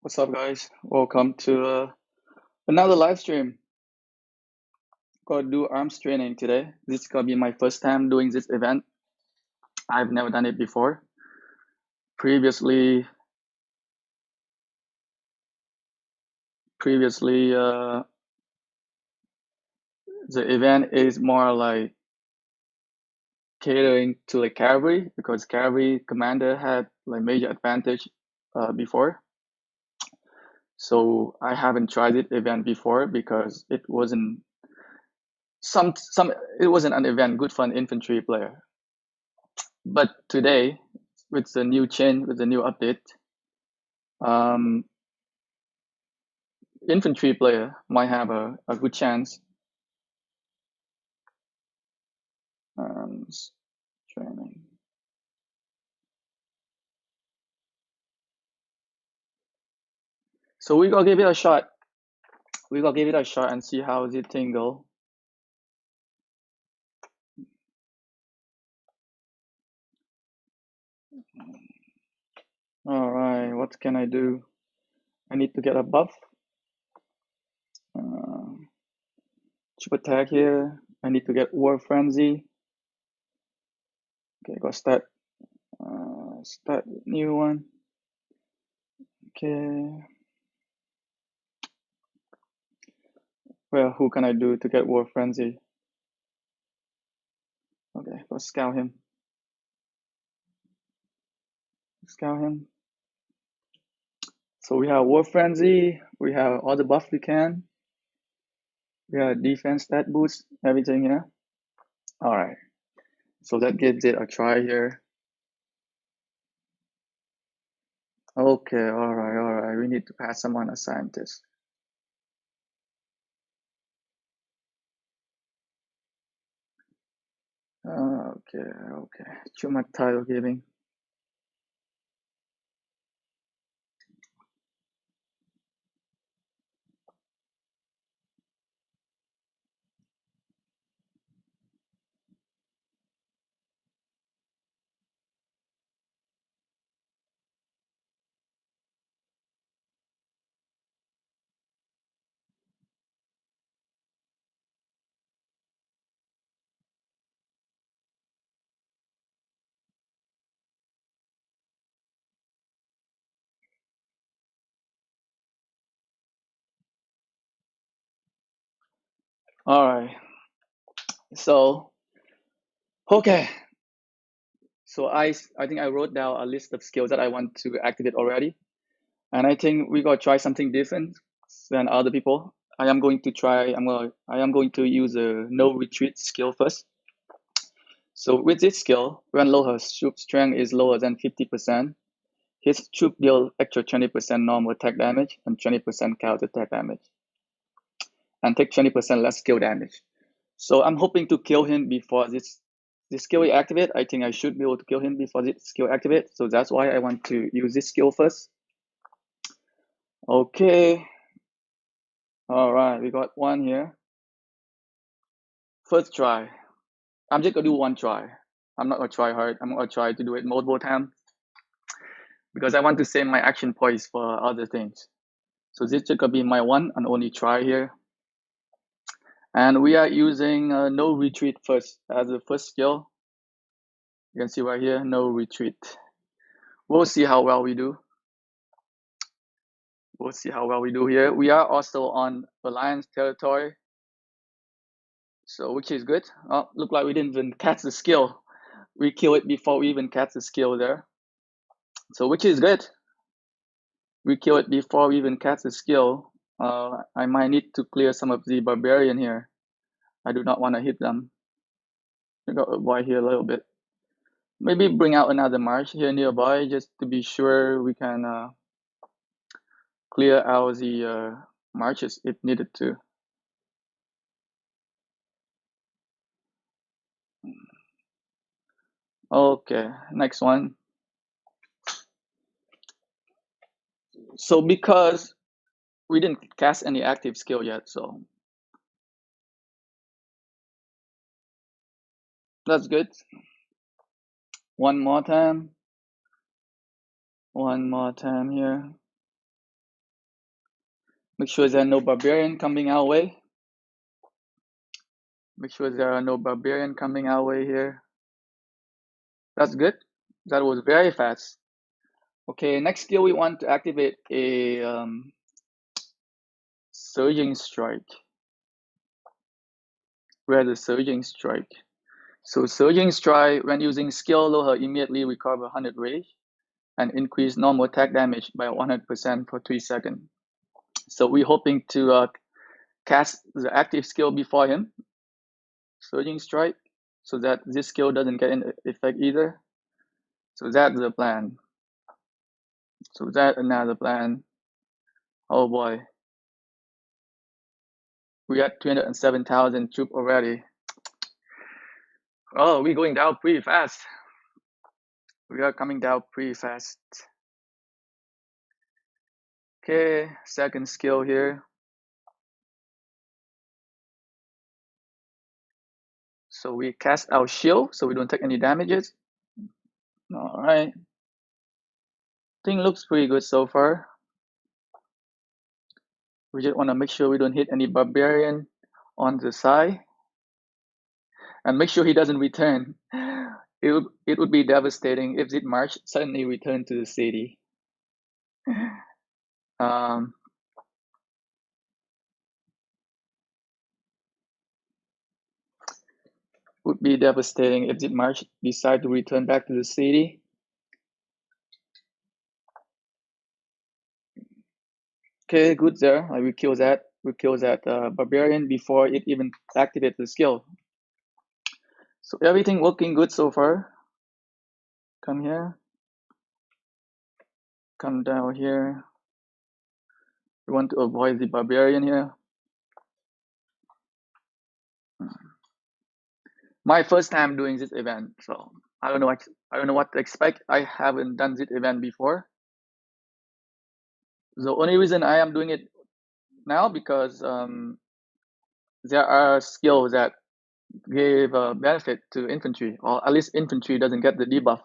What's up, guys? Welcome to another live stream. Got to do arms training today. This is gonna be my first time doing this event. I've never done it before. Previously, the event is more like catering to the cavalry because cavalry commander had like major advantage before. So I haven't tried it event before because it wasn't it wasn't an event good for an infantry player. But today, with the new change, with the new update, um, infantry player might have a good chance. Training. So we gonna give it a shot. We gonna give it a shot and see how the thing go. All right, what can I do? I need to get a buff. Chip attack here. I need to get war frenzy. Okay, go start. Start new one. Okay. Well, who can I do to get war frenzy? Okay, go scout him. Scout him. So we have war frenzy. We have all the buff we can. We have defense stat boost, everything here. All right. So that gives it a try here. Okay, all right. We need to pass someone a scientist. Okay. Choose my title giving. All right. So, okay. So I think I wrote down a list of skills that I want to activate already. And I think we gotta try something different than other people. I am going to use a no retreat skill first. So with this skill, when lower troop strength is lower than 50%, his troop deal extra 20% normal attack damage and 20% counter attack damage, and take 20% less skill damage. So I'm hoping to kill him before this skill will activate. I think I should be able to kill him before this skill activate. So that's why I want to use this skill first. Okay. All right, we got one here. First try. I'm just gonna do one try. I'm not gonna try hard. I'm gonna try to do it multiple times because I want to save my action points for other things. So this is gonna be my one and only try here. And we are using no retreat first as the first skill. You can see right here, no retreat. We'll see how well we do. We'll see how well we do here. We are also on Alliance territory, so which is good. Oh, look like we didn't even catch the skill. We kill it before we even catch the skill there. So which is good. We kill it before we even catch the skill. I might need to clear some of the barbarian here. I do not want to hit them. I got avoid here a little bit. Maybe bring out another march here nearby just to be sure we can clear out the marches if needed to. Okay, next one. So because we didn't cast any active skill yet, so that's good. One more time here. Make sure there are no barbarian coming our way. Make sure there are no barbarian coming our way here. That's good. That was very fast. Okay, next skill we want to activate a surging strike. Where the surging strike? So surging strike, when using skill, lower immediately recover 100 rage and increase normal attack damage by 100% for 3 seconds. So we're hoping to cast the active skill before him, surging strike, so that this skill doesn't get in effect either. So that's the plan. So that's another plan. Oh boy. We got 307,000 troop already. Oh, we're going down pretty fast. We are coming down pretty fast. Okay, second skill here. So we cast our shield so we don't take any damages. All right. Thing looks pretty good so far. We just want to make sure we don't hit any barbarian on the side. And make sure he doesn't return. It would be devastating if Zit March suddenly returned to the city. Would be devastating if Zit March decide to return back to the city. Okay, good there. I will kill that. We kill that barbarian before it even activates the skill. So everything working good so far. Come here. Come down here. We want to avoid the barbarian here. My first time doing this event, so I don't know what to expect. I haven't done this event before. The only reason I am doing it now because there are skills that give a benefit to infantry, or at least infantry doesn't get the debuff,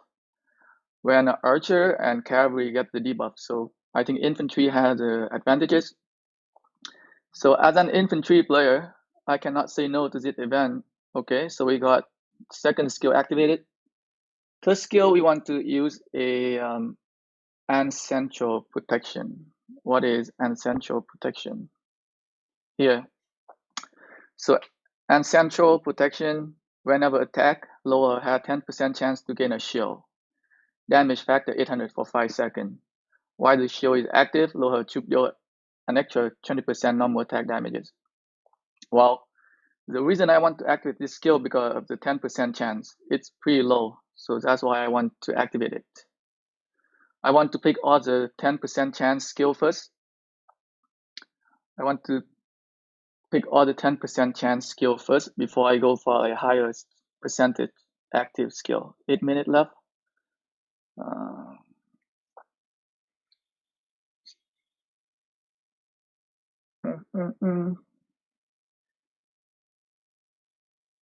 when archer and cavalry get the debuff. So I think infantry has advantages. So as an infantry player, I cannot say no to this event. Okay, so we got second skill activated. First skill, we want to use a ancestral protection. What is ancestral protection? Here. So ancestral protection, whenever attack, lower had 10% chance to gain a shield. Damage factor 800 for 5 seconds. While the shield is active, lower should deal an extra 20% normal attack damages. Well, the reason I want to activate this skill because of the 10% chance. It's pretty low, so that's why I want to activate it. I want to pick all the 10% chance skill first. I want to pick all the 10% chance skill first before I go for a higher percentage active skill. 8 minutes left.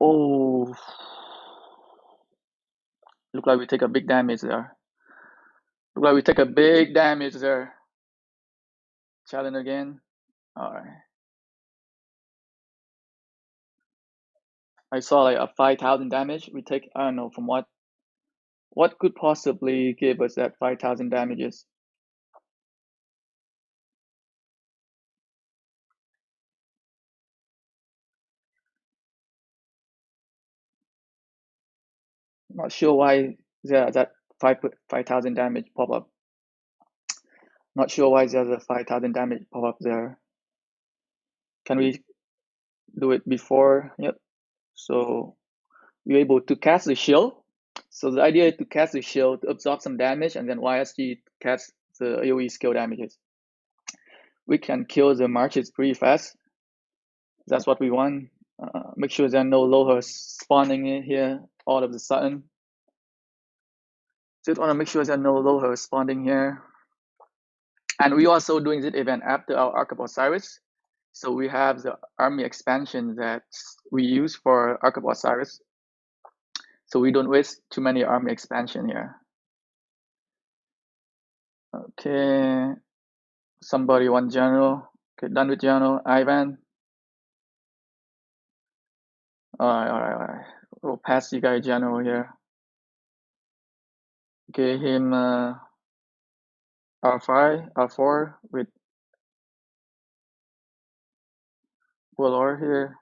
Oh, look like we take a big damage there. Look like we take a big damage there. Challenge again. All right. I saw like a 5,000 damage. We take, I don't know from what could possibly give us that 5,000 damages. Not sure why that 5,000 damage pop up. Not sure why there's a 5,000 damage pop up there. Can we do it before? Yep. So you're able to cast the shield. So the idea is to cast the shield to absorb some damage, and then YSG cast the AoE skill damages. We can kill the marches pretty fast. That's what we want. Make sure there are no lower spawning in here all of a sudden. Just want to make sure there are no lower spawning here. And we also doing this event after our Ark of Osiris. So we have the army expansion that we use for Ark of Osiris. So we don't waste too many army expansion here. Okay. Somebody want general. Okay, done with Giano. Ivan. Alright. We'll pass the guy Giano here. Give him R5, R4 with Valor here.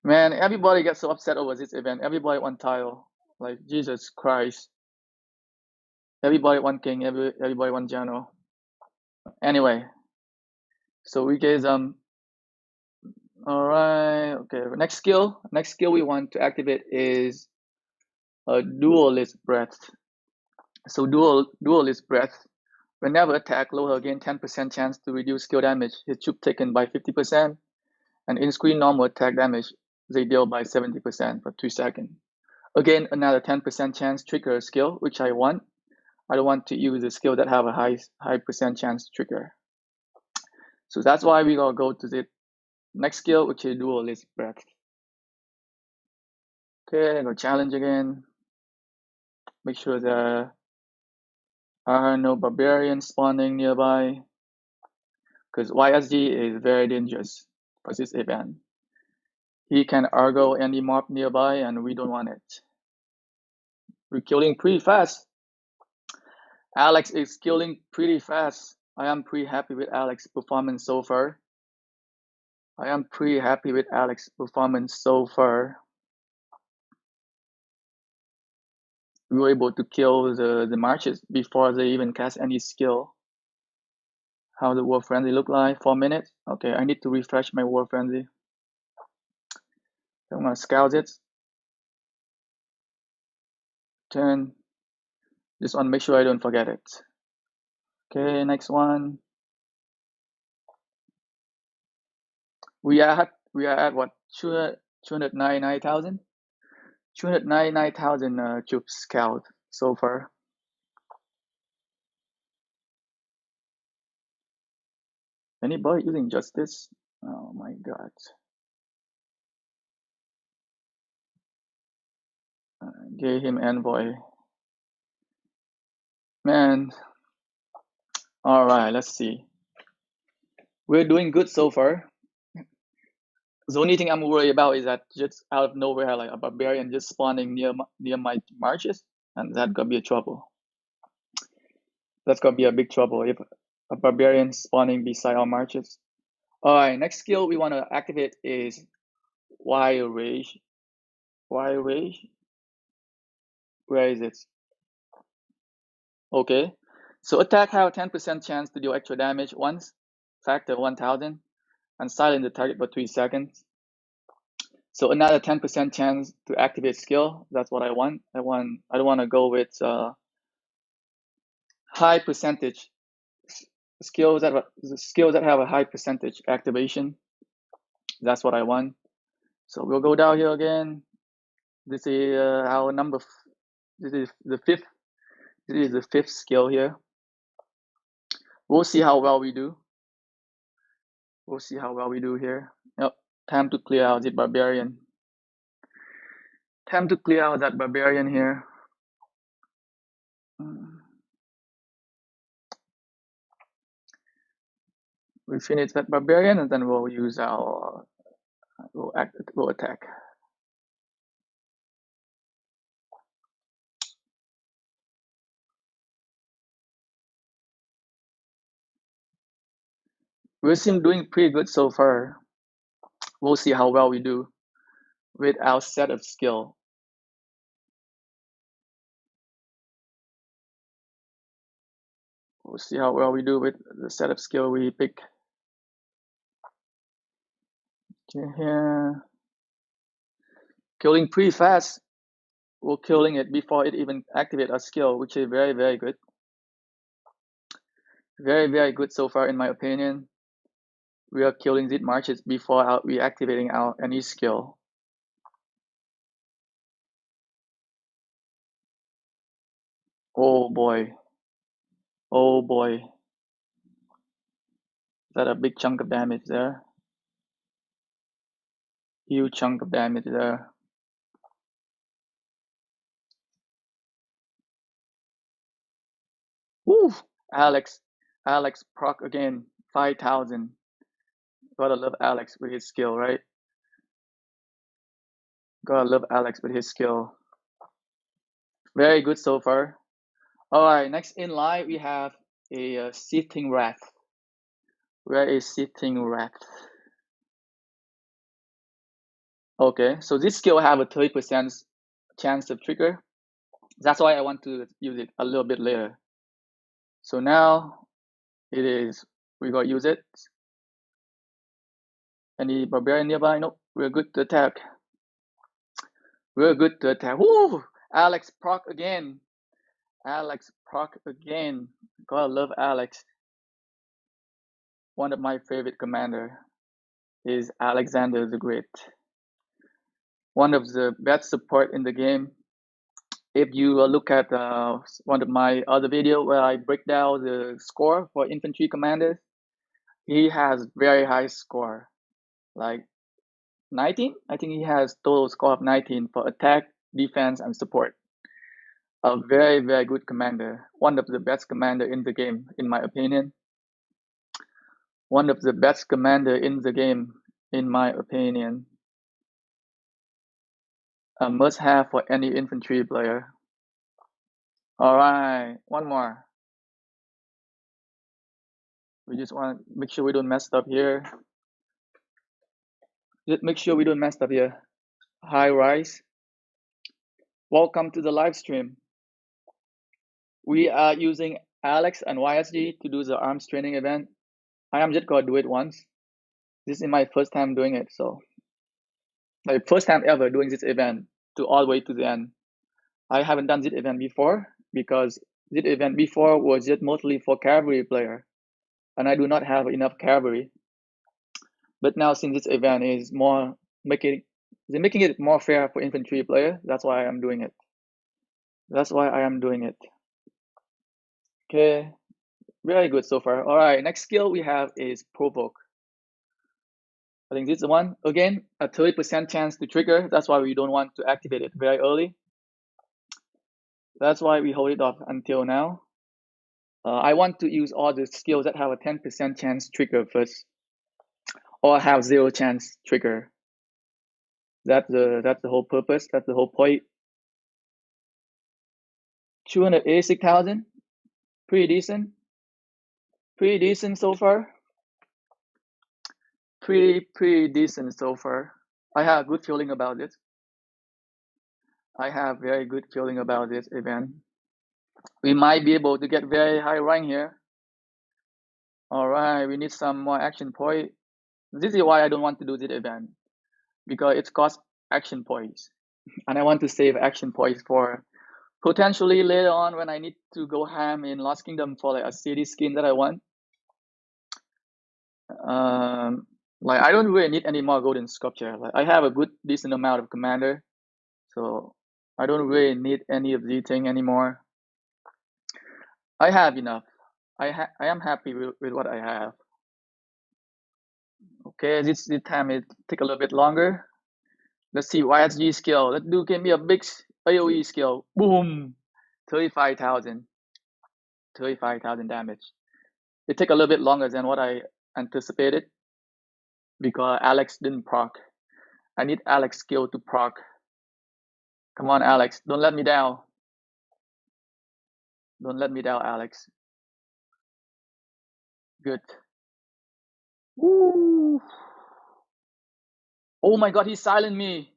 Man, everybody gets so upset over this event. Everybody want tile. Like, Jesus Christ. Everybody want king, everybody want Giano. Anyway, so we get alright, okay. Next skill we want to activate is a duelist breath. So duelist breath. Whenever attack, lower gain 10% chance to reduce skill damage. Hit troop taken by 50%, and in-screen normal attack damage they deal by 70% for 2 seconds. Again, another 10% chance trigger a skill, which I want. I don't want to use a skill that have a high percent chance to trigger. So that's why we gonna go to the next skill, which is duelist breath. Okay, go challenge again. Make sure there are no barbarians spawning nearby, because YSG is very dangerous for this event. He can argo any mob nearby, and we don't want it. We're killing pretty fast. Alex is killing pretty fast. I am pretty happy with Alex's performance so far. We were able to kill the marches before they even cast any skill. How the War Frenzy look like? 4 minutes? Okay, I need to refresh my War Frenzy. I'm gonna scout it. Turn. Just want to make sure I don't forget it. Okay, next one. We are at what? 299,000? 299,000 troops scout so far. Anybody using justice? Oh my god. Gave him envoy. Man. Alright, let's see. We're doing good so far. The only thing I'm worried about is that just out of nowhere, like a barbarian just spawning near my marches, and that could be a trouble. That's gonna be a big trouble if a barbarian spawning beside our marches. Alright, next skill we want to activate is Y Rage. Y Rage? Where is it? Okay. So attack have 10% chance to deal extra damage once, factor 1000, and silence the target for 3 seconds. So another 10% chance to activate skill. That's what I want. I don't want to go with high percentage skills that have a high percentage activation. That's what I want. So we'll go down here again. This is our number. This is the fifth. This is the fifth skill here. We'll see how well we do. Here. Yep. Time to clear out the barbarian. Here. We finish that barbarian, and then we'll use our we'll attack. We seem doing pretty good so far. We'll see how well we do with our set of skill. We'll see how well we do with the set of skill we pick. Here. Killing pretty fast. We're killing it before it even activate a skill, which is very, very good. Very, very good so far, in my opinion. We are killing these marches before we activating any skill. Oh boy. Oh boy. Is that a big chunk of damage there? Huge chunk of damage there. Woo! Alex proc again. 5,000. Gotta love Alex with his skill, right? Gotta love Alex with his skill. Very good so far. All right, next in line we have a sitting rat. Where is sitting rat? Okay, so this skill have a 30% chance of trigger. That's why I want to use it a little bit later. So now it is, we gotta use it. Any barbarian nearby? Nope, we're good to attack. We're good to attack. Woo! Alex proc again. Alex proc again. Gotta love Alex. One of my favorite commander is Alexander the Great. One of the best support in the game. If you look at one of my other video where I break down the score for infantry commanders, he has very high score, like 19. I think he has total score of 19 for attack, defense, and support. A very, very good commander. One of the best commander in the game, in my opinion. One of the best commander in the game, in my opinion. A must-have for any infantry player. All right, one more. We just want to make sure we don't mess up here. Just make sure we don't mess up here. Hi, Rise. Welcome to the live stream. We are using Alex and YSG to do the arms training event. I am just gonna do it once. This is my first time doing it, so like first time ever doing this event to all the way to the end. I haven't done this event before because this event before was just mostly for cavalry player, and I do not have enough cavalry. But now since this event is more making it more fair for infantry player, that's why I'm doing it. That's why I am doing it. Okay, very good so far. All right, next skill we have is provoke. I think this one, again, a 30% chance to trigger. That's why we don't want to activate it very early. That's why we hold it off until now. I want to use all the skills that have a 10% chance trigger first, or have 0 chance trigger. That's the whole purpose. That's the whole point. 286,000, pretty decent. Pretty decent so far. Pretty decent so far. I have a good feeling about it. I have very good feeling about this event. We might be able to get very high rank here. All right, we need some more action point. This is why I don't want to do this event, because it costs action points, and I want to save action points for potentially later on when I need to go ham in Lost Kingdom for like a city skin that I want. Like I don't really need any more golden sculpture. Like I have a good decent amount of commander, so I don't really need any of these things anymore. I have enough. I am happy with what I have. Okay, this time it take a little bit longer. Let's see, YSG skill. Let's do, give me a big AoE skill. Boom! 35,000. 35,000 damage. It take a little bit longer than what I anticipated because Alex didn't proc. I need Alex skill to proc. Come on, Alex. Don't let me down. Don't let me down, Alex. Good. Woo! Oh my god, he silenced me.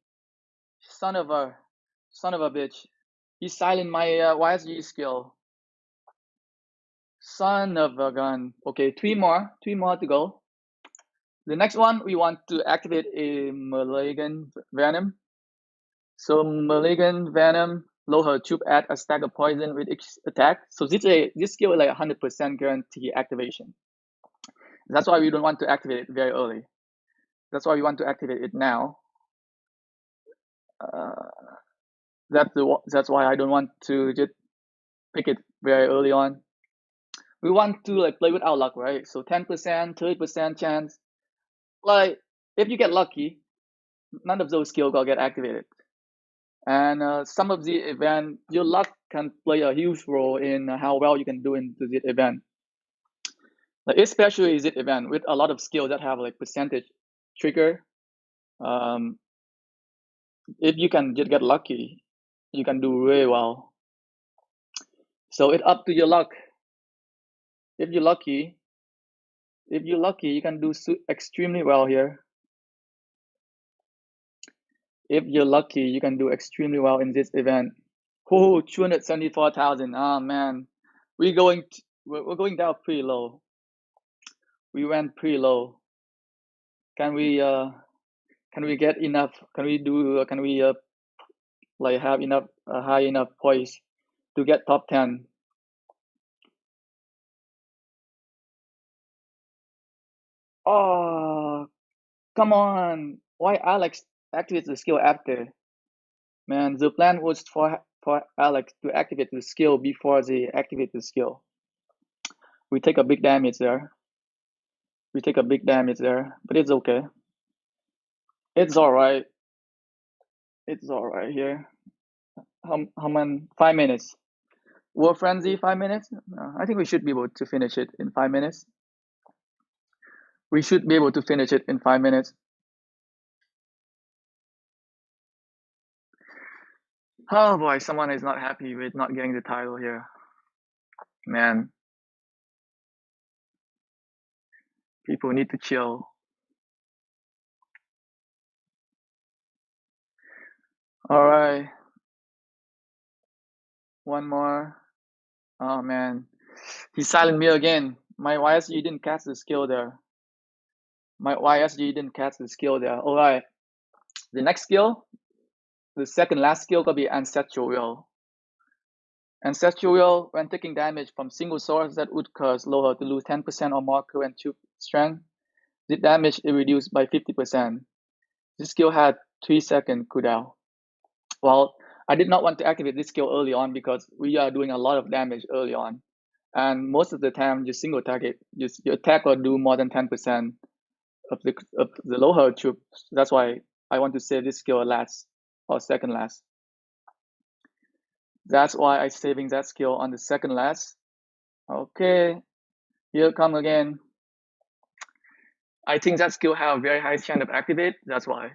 Son of a bitch. He silenced my YSG skill. Son of a gun. Okay, three more to go. The next one, we want to activate a Malignant Venom. So Malignant Venom, lower troop add a stack of poison with each attack. So this skill is like 100% guarantee activation. That's why we don't want to activate it very early. That's why we want to activate it now. That's why I don't want to just pick it very early on. We want to like play with our luck, right? So 10%, 30% chance. Like if you get lucky, none of those skills will get activated. And some of the event, your luck can play a huge role in how well you can do in the event. Like especially is it event with a lot of skills that have like percentage trigger. Um, if you can just get lucky, you can do really well. So it's up to your luck. If you're lucky, you can do extremely well here. If you're lucky, you can do extremely well in this event. Oh, 274,000. Oh man, we're going down pretty low. We went pretty low. Can we get enough? Can we like have enough high enough points to get top 10? Oh, come on. Why Alex activates the skill after? Man, the plan was for Alex to activate the skill before they activate the skill. We take a big damage there. We take a big damage there, but it's okay. It's all right. It's all right here. How many? 5 minutes. War Frenzy, 5 minutes? I think we should be able to finish it in 5 minutes. We should be able to finish it in 5 minutes. Oh boy, someone is not happy with not getting the title here. Man, people need to chill. All right, one more. Oh man, he silent me again. My YSG didn't catch the skill there. My YSG didn't catch the skill there. All right, the next skill, the second last skill could be Ancestral Will. Ancestral Will, when taking damage from single source that would cause lower to lose 10% or more current tube strength, the damage is reduced by 50%. This skill had 3-second cooldown. Well, I did not want to activate this skill early on because we are doing a lot of damage early on. And most of the time, your single target, your attack will do more than 10% of the low health troops. That's why I want to save this skill last or second last. That's why I'm saving that skill on the second last. Okay, here come again. I think that skill have a very high chance of activate. That's why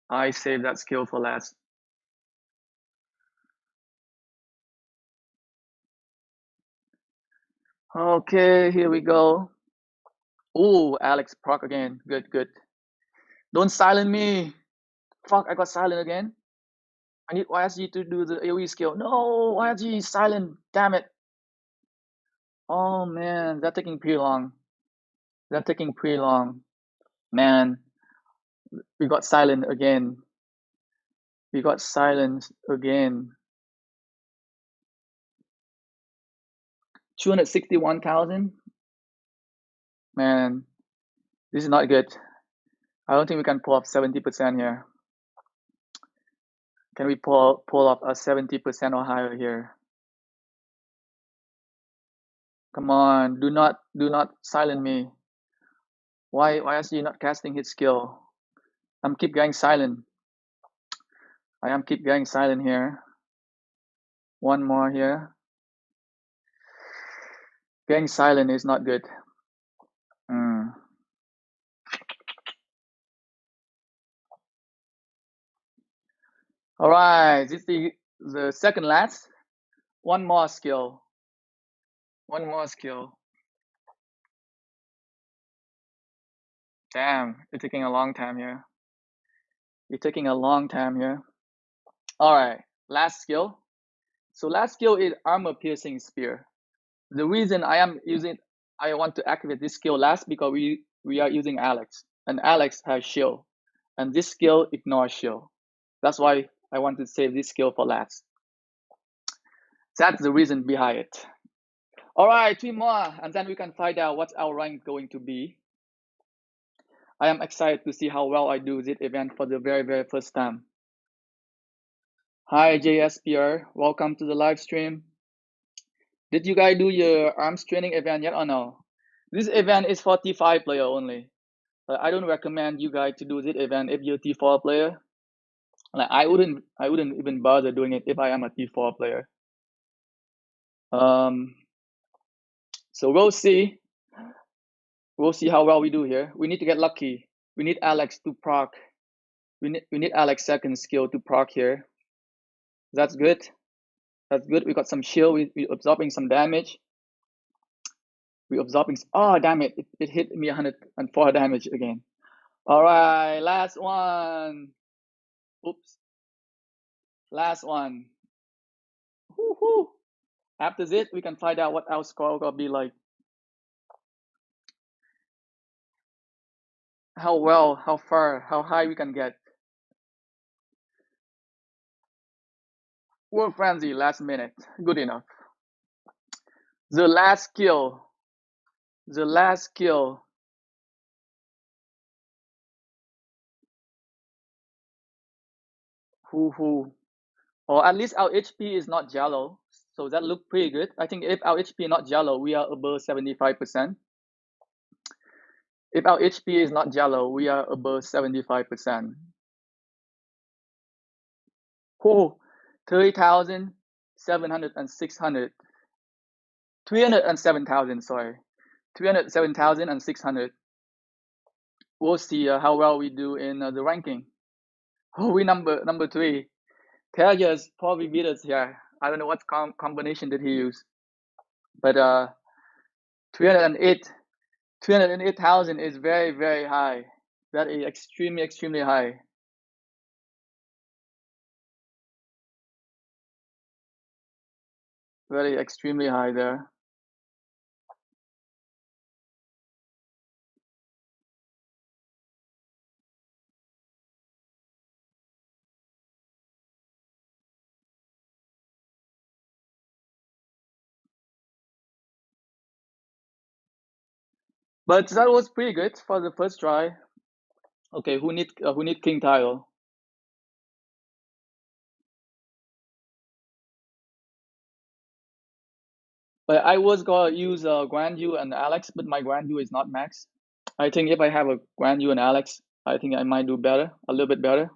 I save that skill for last. Okay, here we go. Oh, Alex proc again. Good, good. Don't silent me. Fuck, I got silent again. I need YSG to do the AoE skill. No, YSG is silent. Damn it. Oh man, that's taking pretty long. That's taking pretty long. Man, we got silent again. We got silence again. 261,000? Man, this is not good. I don't think we can pull up 70% here. Can we pull up a 70% or higher here? Come on, do not silent me. Why is he not casting his skill? I'm keep getting silent. I am keep getting silent here. One more here. Getting silent is not good. All right, this is the second last. One more skill. One more skill. Damn, you're taking a long time here. You're taking a long time here. All right, last skill. So last skill is armor piercing spear. The reason I want to activate this skill last because we are using Alex, and Alex has shield, and this skill ignores shield. That's why I want to save this skill for last. That's the reason behind it. All right, 3 more, and then we can find out what's our rank going to be. I am excited to see how well I do this event for the very, very first time. Hi, JSPR. Welcome to the live stream. Did you guys do your arms training event yet or no? This event is for T5 player only. I don't recommend you guys to do this event if you're a T4 player. Like I wouldn't even bother doing it if I am a T4 player. So we'll see. We'll see how well we do here. We need to get lucky. We need Alex to proc. We need Alex second skill to proc here. That's good. That's good. We got some shield. We absorbing some damage. We absorbing. Oh damn it! It hit me 104 damage again. All right, last one. Oops. Last one. Woo-hoo. After this, we can find out what our score will be like. How well, how far, how high we can get. War Frenzy, last minute. Good enough. The last skill. The last skill. Hoo. Or at least our HP is not jello. So that look pretty good. I think if our HP not jello, we are above 75%. If our HP is not jello, we are above 75%. Oh, 30,700 and 600. 307,000, sorry. 307,600. We'll see how well we do in the ranking. Oh, we number 3. Tejas probably beat us here. I don't know what combination did he use. But 308,000 is very, very high. That is extremely, extremely high. Very extremely high there. But that was pretty good for the first try. Okay, who need king tile? But I was gonna use Guan Yu and Alex, but my Guan Yu is not max. I think if I have a Guan Yu and Alex, I think I might do better, a little bit better.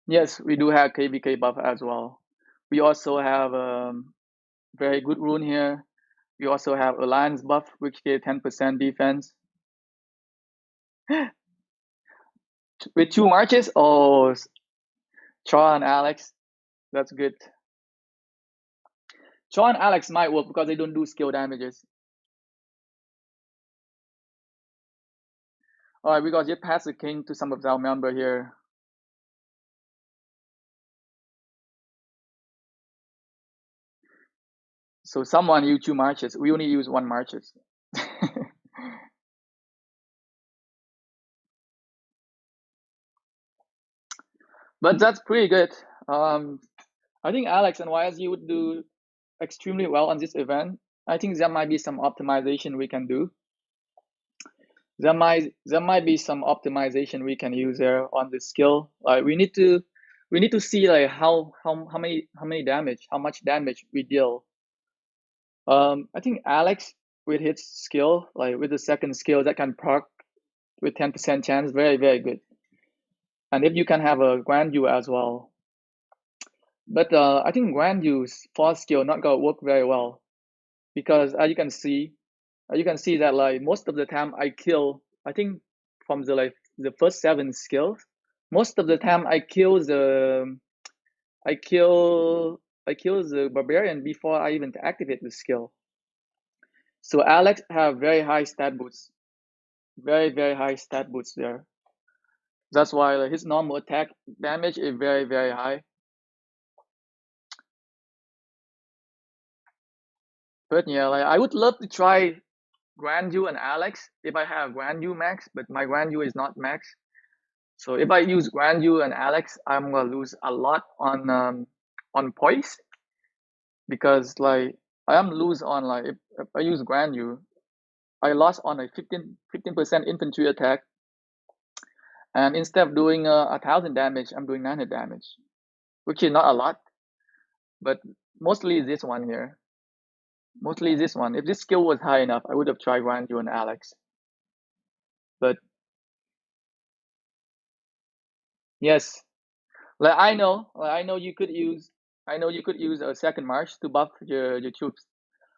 Yes, we do have KVK buff as well. We also have very good rune here. We also have Alliance buff, which gave 10% defense. With 2 marches? Oh, Char and Alex. That's good. Char and Alex might work because they don't do skill damages. Alright, we got just pass the king to some of our member here. So someone use 2 marches. We only use 1 marches. But that's pretty good. I think Alex and YSG would do extremely well on this event. I think there might be some optimization we can do. There might be some optimization we can use there on this skill. Like we need to see like how much damage we deal. I think Alex with his skill, like with the second skill that can proc with 10% chance, very, very good. And if you can have a Guan Yu as well. But I think Guan Yu's fourth skill not gonna work very well. Because as you can see that like most of the time I kill, I think from the first 7 skills, most of the time I kill the barbarian before I even activate the skill. So Alex have very high stat boosts, very, very high stat boosts there. That's why like, his normal attack damage is very, very high. But yeah, like I would love to try Guan Yu and Alex if I have Guan Yu max, but my Guan Yu is not max. So if I use Guan Yu and Alex, I'm gonna lose a lot on poise because like I am lose on like if I use Guan Yu, I lost on a 15% infantry attack, and instead of doing 1,000 damage, I'm doing 900 damage, which is not a lot, but mostly this one here. Mostly this one. If this skill was high enough, I would have tried Guan Yu and Alex. But yes, I know you could use a second march to buff your troops.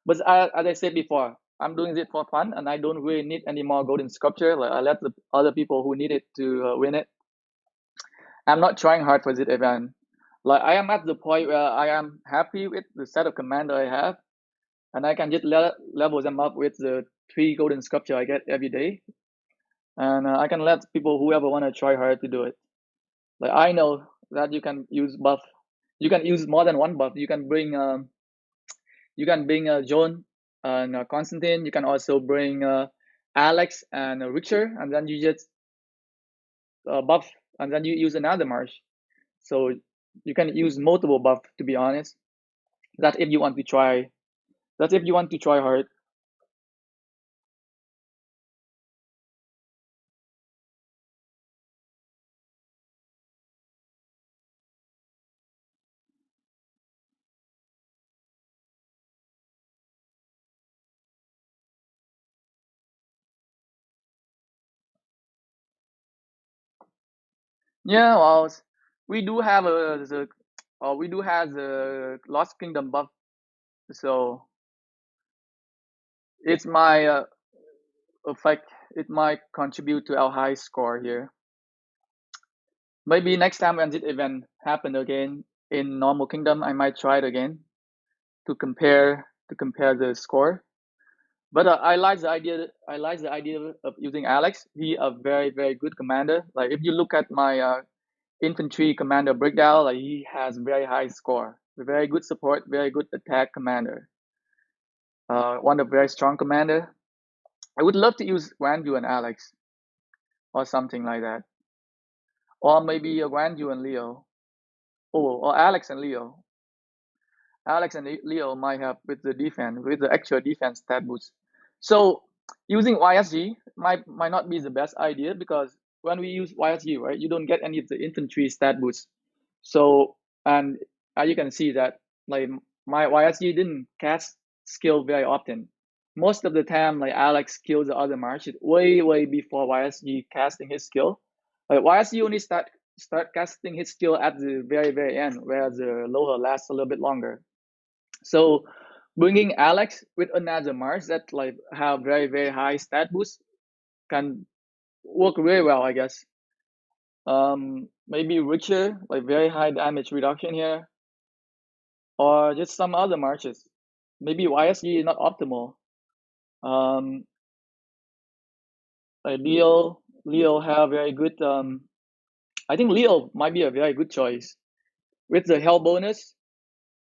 But as I said before, I'm doing it for fun, and I don't really need any more golden sculpture. Like I let the other people who need it to win it. I'm not trying hard for this event. Like I am at the point where I am happy with the set of commander I have, and I can just level them up with the 3 golden sculpture I get every day, and I can let people whoever want to try hard to do it. Like I know that you can use buff, you can use more than one buff. You can bring John and Constantine. You can also bring Alex and Richard, and then you just buff, and then you use another march. So you can use multiple buff. To be honest, that if you want to try, that if you want to try hard. Yeah, well, we do have we do have the Lost Kingdom buff, so it's my effect. It might contribute to our high score here. Maybe next time when this event happen again in normal kingdom, I might try it again to compare the score. But I like the idea. I like the idea of using Alex. He a very good commander. Like if you look at my infantry commander breakdown, like he has very high score, very good support, very good attack commander. One of very strong commander. I would love to use Grandu and Alex or something like that, or maybe a Grandu and Leo. Oh, or Alex and Leo. Alex and Leo might have with the defense, with the actual defense stat boost. So using YSG might not be the best idea because when we use YSG, right, you don't get any of the infantry stat boost. So and you can see that like my YSG didn't cast skill very often. Most of the time, like Alex kills the other marches way before YSG casting his skill. Like YSG only start casting his skill at the very end, where the lower lasts a little bit longer. So bringing Alex with another Mars that like have very high stat boost can work very well, I guess. Maybe Richard, like very high damage reduction here, or just some other marches. Maybe YSG is not optimal. Um, like Leo have very good. I think Leo might be a very good choice with the hell bonus.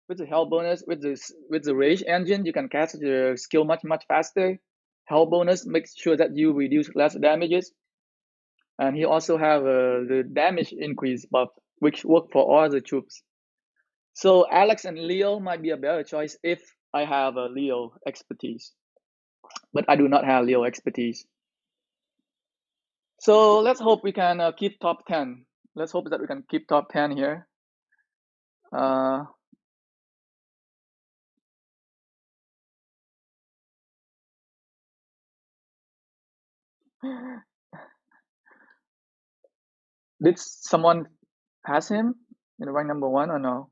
With the rage engine, you can cast the skill much faster. Hell bonus makes sure that you reduce less damages, and he also have the damage increase buff, which work for all the troops. So Alex and Leo might be a better choice if I have a Leo expertise, but I do not have Leo expertise. So let's hope we can keep top 10. Let's hope that we can keep top 10 here. Uh, did someone pass him in rank number 1 or no?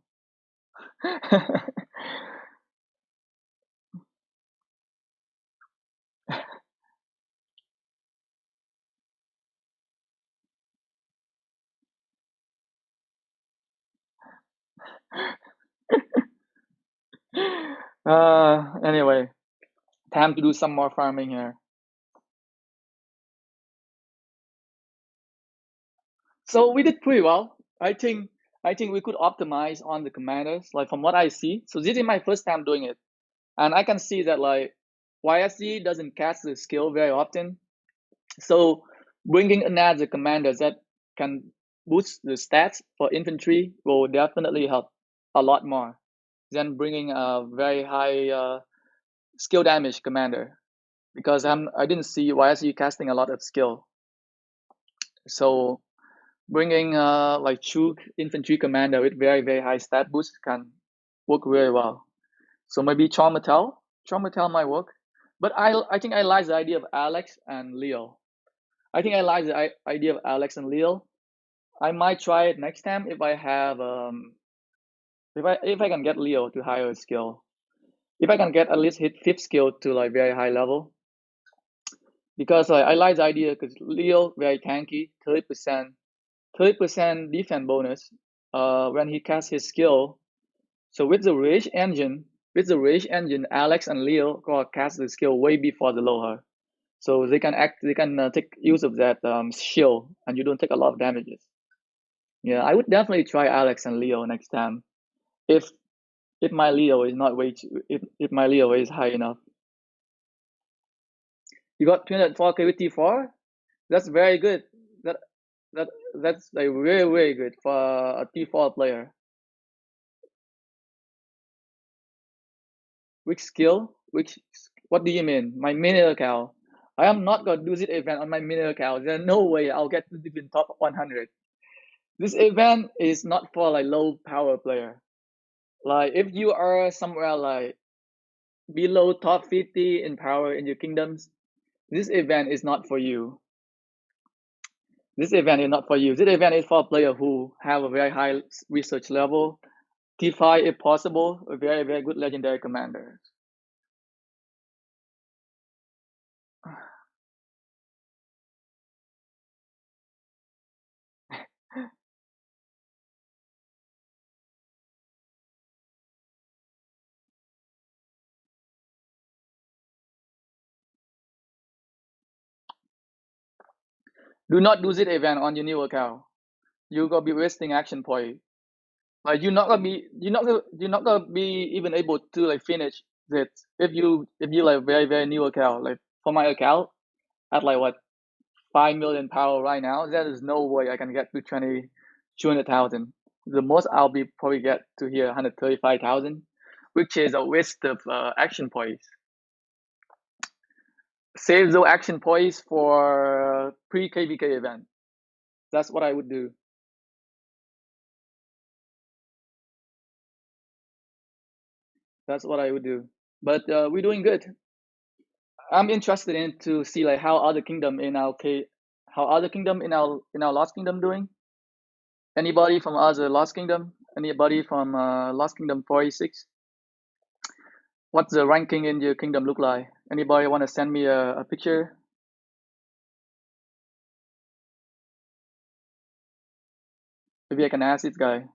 Anyway, time to do some more farming here. So we did pretty well. I think we could optimize on the commanders, like from what I see. So this is my first time doing it, and I can see that like YSG doesn't cast the skill very often. So bringing another commander that can boost the stats for infantry will definitely help a lot more than bringing a very high skill damage commander, because I didn't see YSG casting a lot of skill. So bringing like true infantry commander with very high stat boost can work very well. So maybe Chaumatel might work, but I think I like the idea of Alex and Leo. I think I like the idea of Alex and Leo. I might try it next time if I have if I can get Leo to higher skill. If I can get at least hit fifth skill to like very high level, because I like the idea because Leo very tanky, 30% defense bonus. When he casts his skill, so with the rage engine, Alex and Leo gonna cast the skill way before the Loha, so they can take use of that shield, and you don't take a lot of damages. Yeah, I would definitely try Alex and Leo next time if my Leo is not way too, if my Leo is high enough. You got 204k with T4. That's very good. That that that's like very good for a T4 player. Which skill? Which what do you mean? My mini account. I am not gonna do this event on my mini account. There's no way I'll get to the top 100. This event is not for like low power player. Like if you are somewhere like below top 50 in power in your kingdoms, this event is not for you. This event is not for you. This event is for a player who have a very high research level, T5 if possible, a very good legendary commander. Do not do this event on your new account. You're gonna be wasting action point. Like you're not gonna be even able to like finish it if you like very new account. Like for my account at like what 5 million power right now, there is no way I can get to 200,000. The most I'll be probably get to here 135,000, which is a waste of action points. Save those action points for pre KVK event. That's what I would do. That's what I would do. But we're doing good. I'm interested in to see like how other kingdom in our how other kingdom in our Lost Kingdom doing. Anybody from other Lost Kingdom? Anybody from Lost Kingdom 46? What's the ranking in your kingdom look like? Anybody want to send me a picture? Maybe I can ask this guy.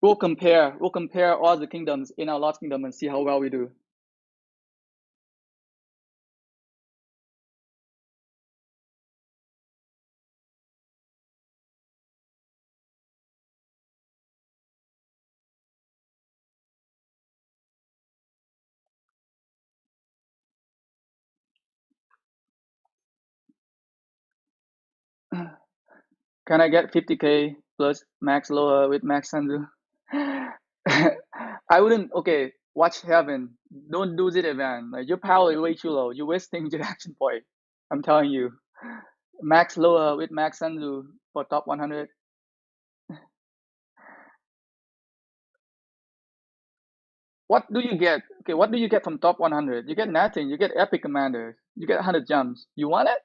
We'll compare all the kingdoms in our Lost Kingdom and see how well we do. Can I get 50k plus max lower with max Sandu? I wouldn't. Okay, watch heaven. Don't do this event. Like your power is way too low. You're wasting your action point. I'm telling you. Max lower with max Sandu for top 100. What do you get? Okay, what do you get from top 100? You get nothing. You get epic commanders. You get 100 jumps. You want it?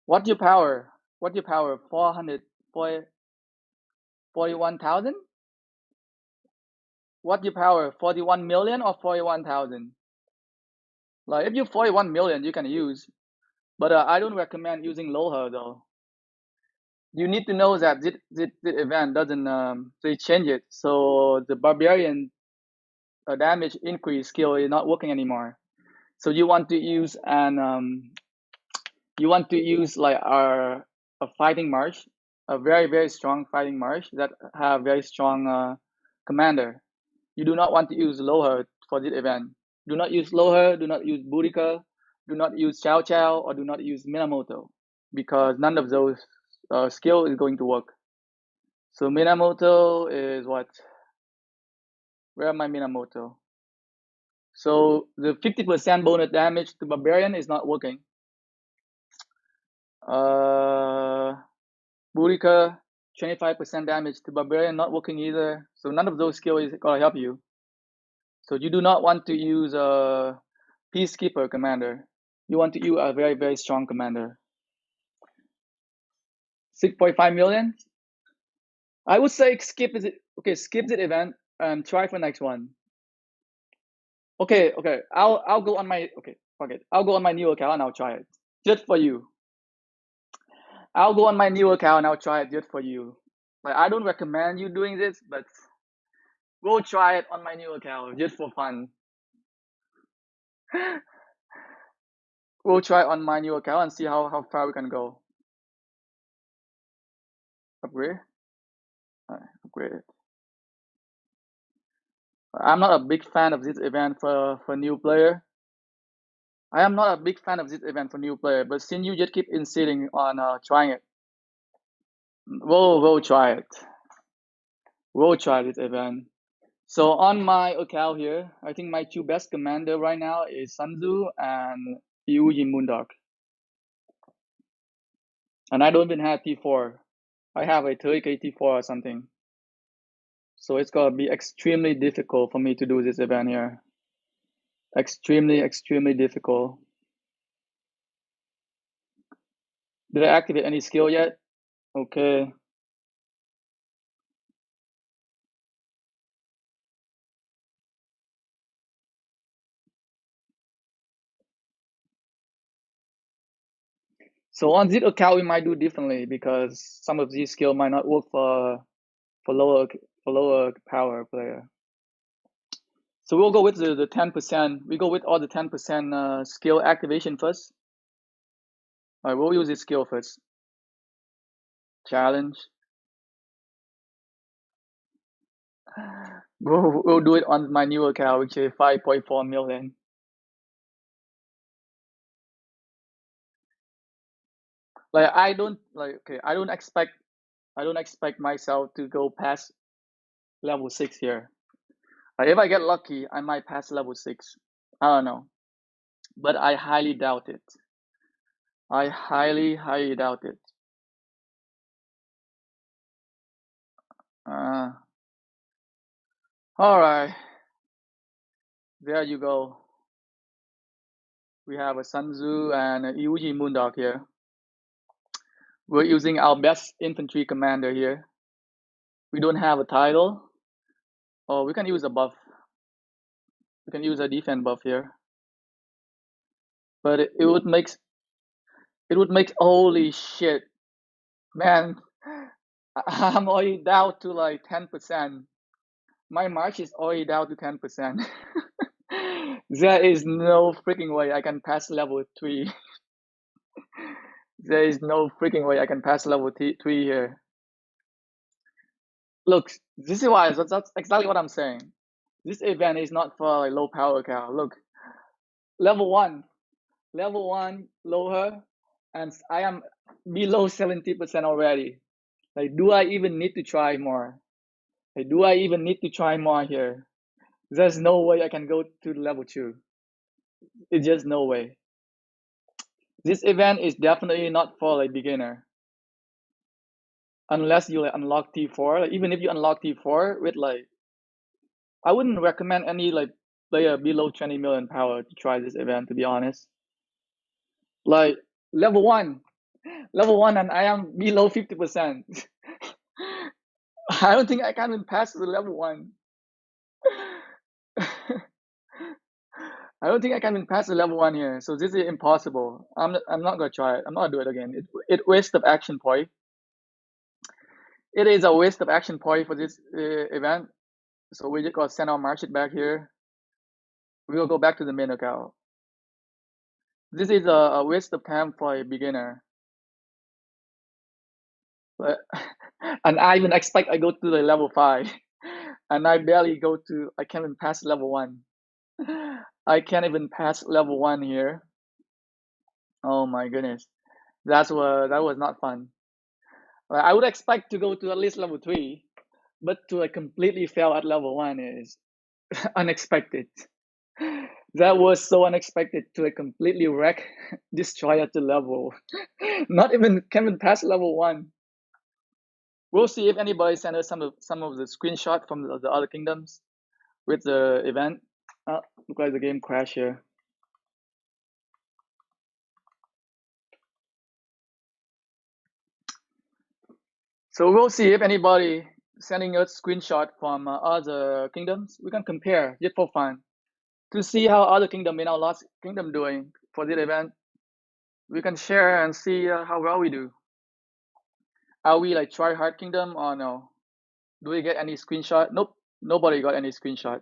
What's your power? What's your power? 400, 41,000? What's your power? 41 million or 41,000? Like if you 41 million, you can use, but I don't recommend using Loha though. You need to know that this event doesn't they change it, so the barbarian damage increase skill is not working anymore. So you want to use you want to use like a fighting march, a very strong fighting march that have very strong commander. You do not want to use Loha for this event. Do not use Loha, do not use Boudica, do not use Chow Chow, or do not use Minamoto, because none of those skill is going to work. So Minamoto is what? Where am I Minamoto? So the 50% bonus damage to Barbarian is not working. Burika, 25% damage to Barbarian, not working either. So none of those skills is gonna help you. So you do not want to use a Peacekeeper commander. You want to use a very, very strong commander. 6.5 million? I would say skip it. Okay, skip the event and try for next one. Okay, I'll go on my fuck it. I'll go on my new account and I'll try it. Just for you. I'll go on my new account and I'll try it just for you. Like I don't recommend you doing this, but we'll try it on my new account just for fun. We'll try it on my new account and see how far we can go. Upgrade? Alright, upgrade it. I'm not a big fan of this event for new player. I am not a big fan of this event for new player, but since you just keep insisting on trying it, we'll try it. We'll try this event. So on my account here, I think my two best commander right now is Sanzu and Yuji Moondark. And I don't even have T4. I have a 30k T4 or something. So it's gonna be extremely difficult for me to do this event here. Extremely difficult. Did I activate any skill yet? Okay. So on this account, we might do differently because some of these skill might not work for lower power player. So we'll go with the 10%. We go with all the 10% skill activation first. All right, we'll use this skill first. Challenge. We'll do it on my new account, which is 5.4 million. Like I don't expect myself to go past level 6 here. Like if I get lucky, I might pass level 6. I don't know. But I highly doubt it. I highly doubt it. All right. There you go. We have a Sanzu and a Yuji Moondog here. We're using our best infantry commander here. We don't have a title. Oh, we can use a buff. We can use a defense buff here. But it would make holy shit. Man, I'm already down to like 10%. My march is already down to 10%. There is no freaking way I can pass level 3. There is no freaking way I can pass level 3 here. Look, this is why that's exactly what I'm saying. This event is not for like low power account. Look, level 1 lower, and I am below 70% already. Like, do I even need to try more? Like, do I even need to try more here? There's no way I can go to level 2. It's just no way. This event is definitely not for like beginner. Unless you like unlock T4. Like, even if you unlock T4 with like, I wouldn't recommend any like player below 20 million power to try this event, to be honest. Like level 1 and I am below 50%. I don't think I can even pass the level 1. I don't think I can even pass the level 1 here. So this is impossible. I'm not gonna try it. I'm not gonna do it again. It waste of action point. It is a waste of action point for this event. So we just gotta send our market back here. We will go back to the main account. This is a waste of time for a beginner. But, and I even expect I go to the level 5. And I barely go to, I can't even pass level 1. I can't even pass level 1 here. Oh my goodness. That was not fun. I would expect to go to at least level 3, but to like completely fail at level 1 is unexpected. That was so unexpected to a completely wreck destroyer to level. Not even Kevin past level 1. We'll see if anybody sent us some of the screenshot from the other kingdoms with the event. Look like the game crashed here. So we'll see if anybody sending us screenshot from other kingdoms. We can compare just for fun to see how other kingdom in our last kingdom doing for this event. We can share and see how well we do. Are we like try hard kingdom or no? Do we get any screenshot? Nope, nobody got any screenshot.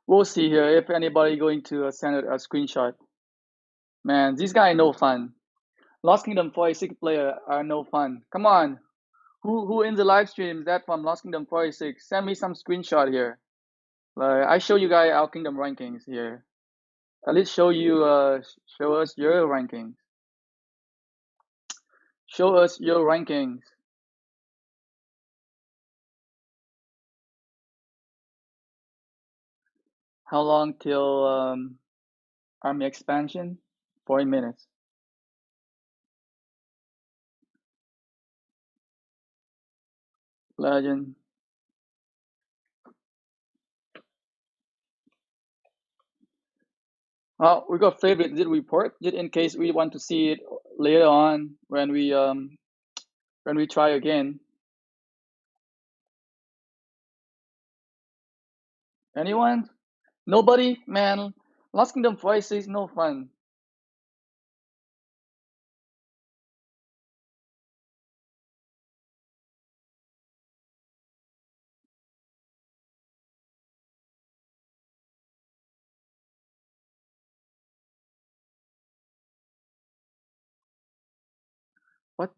We'll see here if anybody going to send a screenshot. Man, this guy no fun. Lost Kingdom 46 player are no fun. Come on, who in the live stream that from Lost Kingdom 46? Send me some screenshot here. Like I show you guys our kingdom rankings here. At least show us your rankings. Show us your rankings. How long till army expansion? 40 minutes. Legend. Oh, we got favorite did report just in case we want to see it later on when we try again. Anyone? Nobody? Man, Lost Kingdom Voice is no fun. What?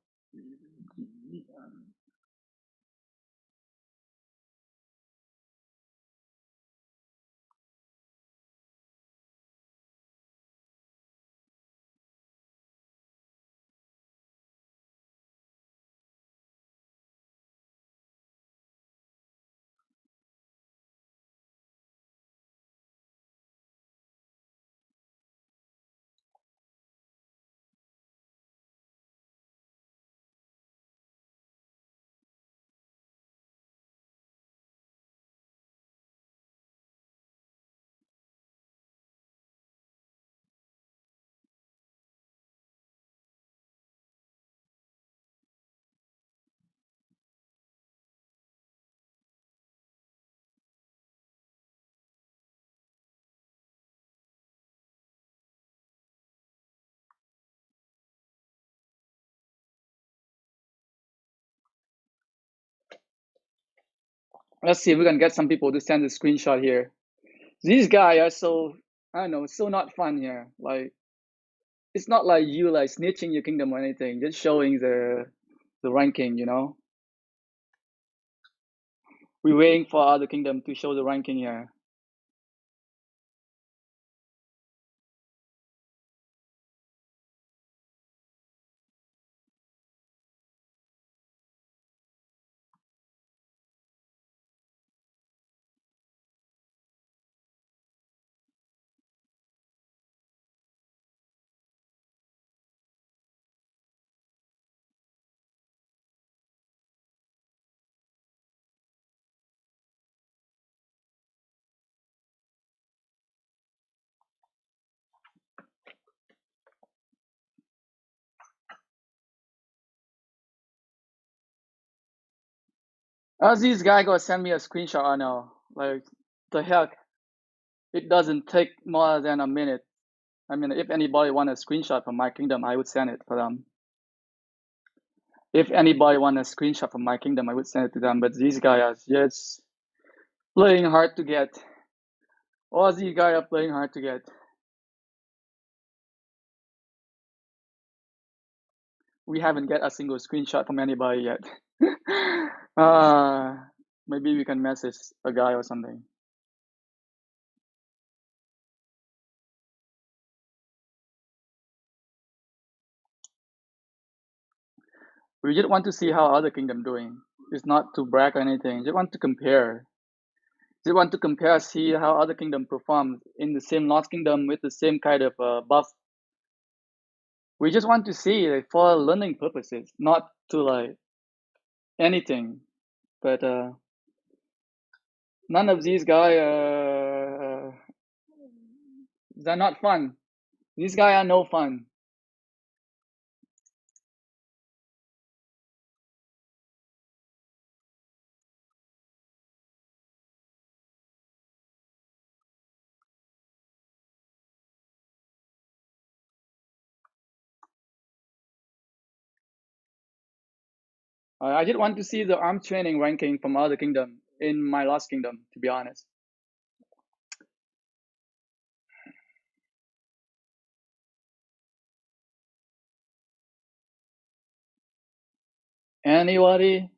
Let's see if we can get some people to send a screenshot here. These guys are so, I don't know, so not fun here. Like it's not like you like snitching your kingdom or anything, just showing the ranking, you know. We're waiting for other kingdom to show the ranking here. As this guy gonna send me a screenshot right now. Like, the heck? It doesn't take more than a minute. I mean, if anybody want a screenshot from my kingdom, I would send it for them. If anybody want a screenshot from my kingdom, I would send it to them. But these guys are just playing hard to get. All these guys are playing hard to get. We haven't get a single screenshot from anybody yet. uh, maybe we can message a guy or something. We just want to see how other kingdom doing. It's not to brag or anything. Just want to compare. Just want to compare, see how other kingdom perform in the same Lost Kingdom with the same kind of buff. We just want to see, like, for learning purposes, not to like anything. But none of these guys, they're not fun. These guys are no fun. I just want to see the arm training ranking from other kingdom in my Lost Kingdom, to be honest. Anybody?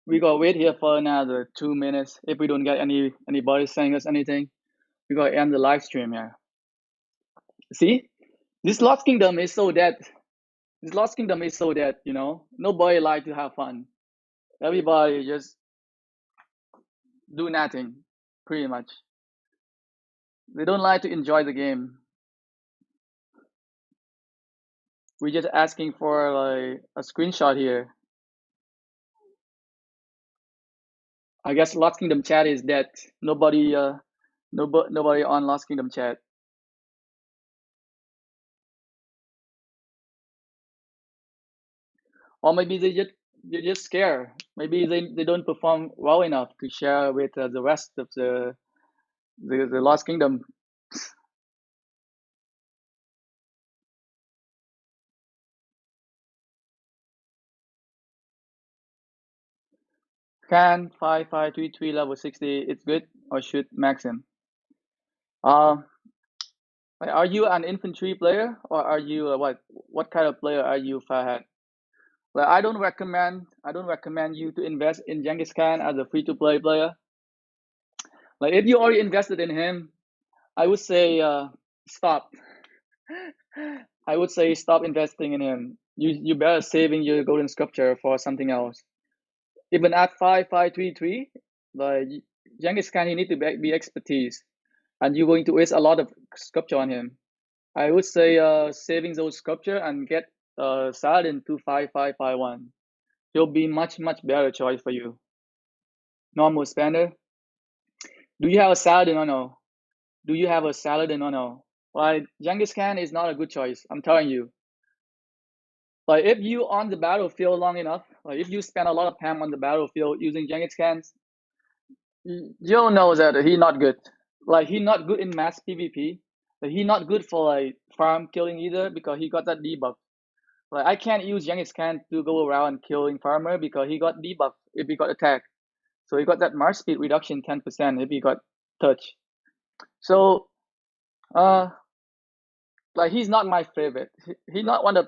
We gotta wait here for another 2 minutes. If we don't get anybody saying us anything, we gotta end the live stream here. See, this Lost Kingdom is so dead. This Lost Kingdom is so dead. You know, nobody like to have fun. Everybody just do nothing, pretty much. They don't like to enjoy the game. We're just asking for like a screenshot here. I guess Lost Kingdom chat is dead. Nobody on Lost Kingdom chat. Or maybe they're just scared. Maybe they don't perform well enough to share with the rest of the Lost Kingdom. Can 5533 level 60? It's good, or should max him? Are you an infantry player, or are you what? What kind of player are you, Fahad? Well, I don't recommend you to invest in Genghis Khan as a free-to-play player. Like, if you already invested in him, I would say stop. I would say stop investing in him. You better saving your golden sculpture for something else. Even at 5533, like, Genghis Khan, he need to be expertise, and you're going to waste a lot of sculpture on him. I would say saving those sculpture and get Saladin to 5551. He'll be much better choice for you. Normal spender. Do you have a Saladin or no? Do you have a Saladin or no? Like, Genghis Khan is not a good choice. I'm telling you. Like, if you on the battlefield long enough, like if you spend a lot of time on the battlefield using Genghis Khan, you'll know that he not good. Like, he not good in mass PvP. Like, he not good for like farm killing either, because he got that debuff. Like, I can't use Genghis Khan to go around killing farmer because he got debuff if he got attack. So he got that march speed reduction 10% if he got touch. So like, he's not my favorite. He's not one of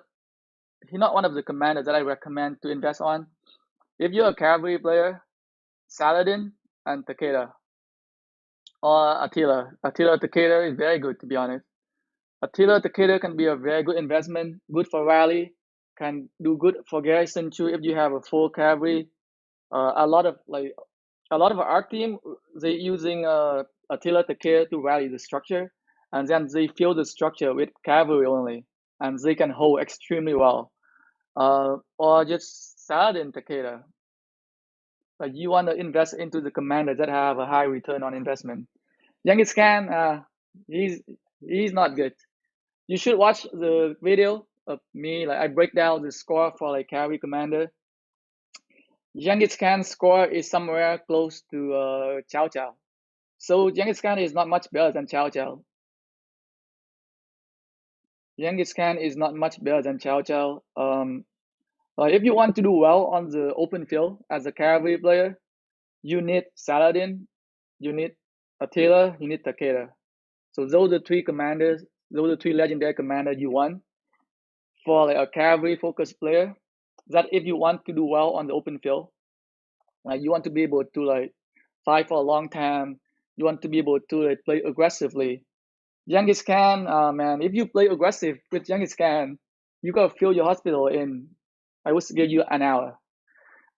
the commanders that I recommend to invest on. If you're a cavalry player, Saladin and Takeda, or Attila. Attila Takeda is very good, to be honest. Attila Takeda can be a very good investment, good for rally, can do good for garrison too if you have a full cavalry. A lot of our team, they using Attila Takeda to rally the structure, and then they fill the structure with cavalry only, and they can hold extremely well. Or just Saladin Takeda. Like, you want to invest into the commanders that have a high return on investment. Genghis Khan, he's not good. You should watch the video of me. Like, I break down the score for like cavalry commander. Genghis Khan's score is somewhere close to Chow Chow. So Genghis Khan is not much better than Chow Chow. Genghis Khan is not much better than Chow Chow. If you want to do well on the open field as a cavalry player, you need Saladin, you need Attila, you need Takeda. So those are the three commanders, those are the three legendary commanders you want for like a cavalry focused player. That if you want to do well on the open field, like you want to be able to like fight for a long time, you want to be able to like play aggressively. Genghis Khan, man, if you play aggressive with Genghis Khan, you gotta fill your hospital in. I would give you an hour.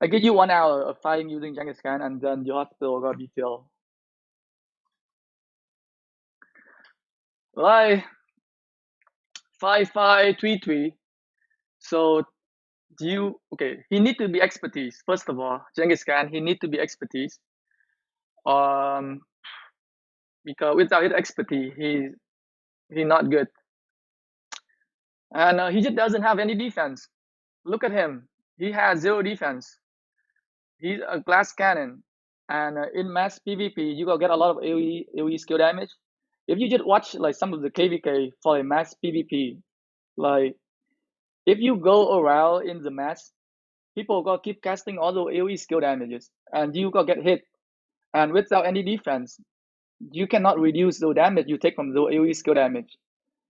I give you 1 hour of fighting using Genghis Khan, and then your hospital gotta be filled. Like 5-5-3-3. So do you okay? He need to be expertise first of all. Genghis Khan, he need to be expertise. Um, because without his expertise, he not good, and he just doesn't have any defense. Look at him. He has zero defense. He's a glass cannon, and in mass PvP, you gonna get a lot of AoE skill damage. If you just watch like some of the KVK for a mass PvP, like if you go around in the match, people gonna keep casting all the AoE skill damages, and you gonna get hit. And without any defense, you cannot reduce the damage you take from the AoE skill damage.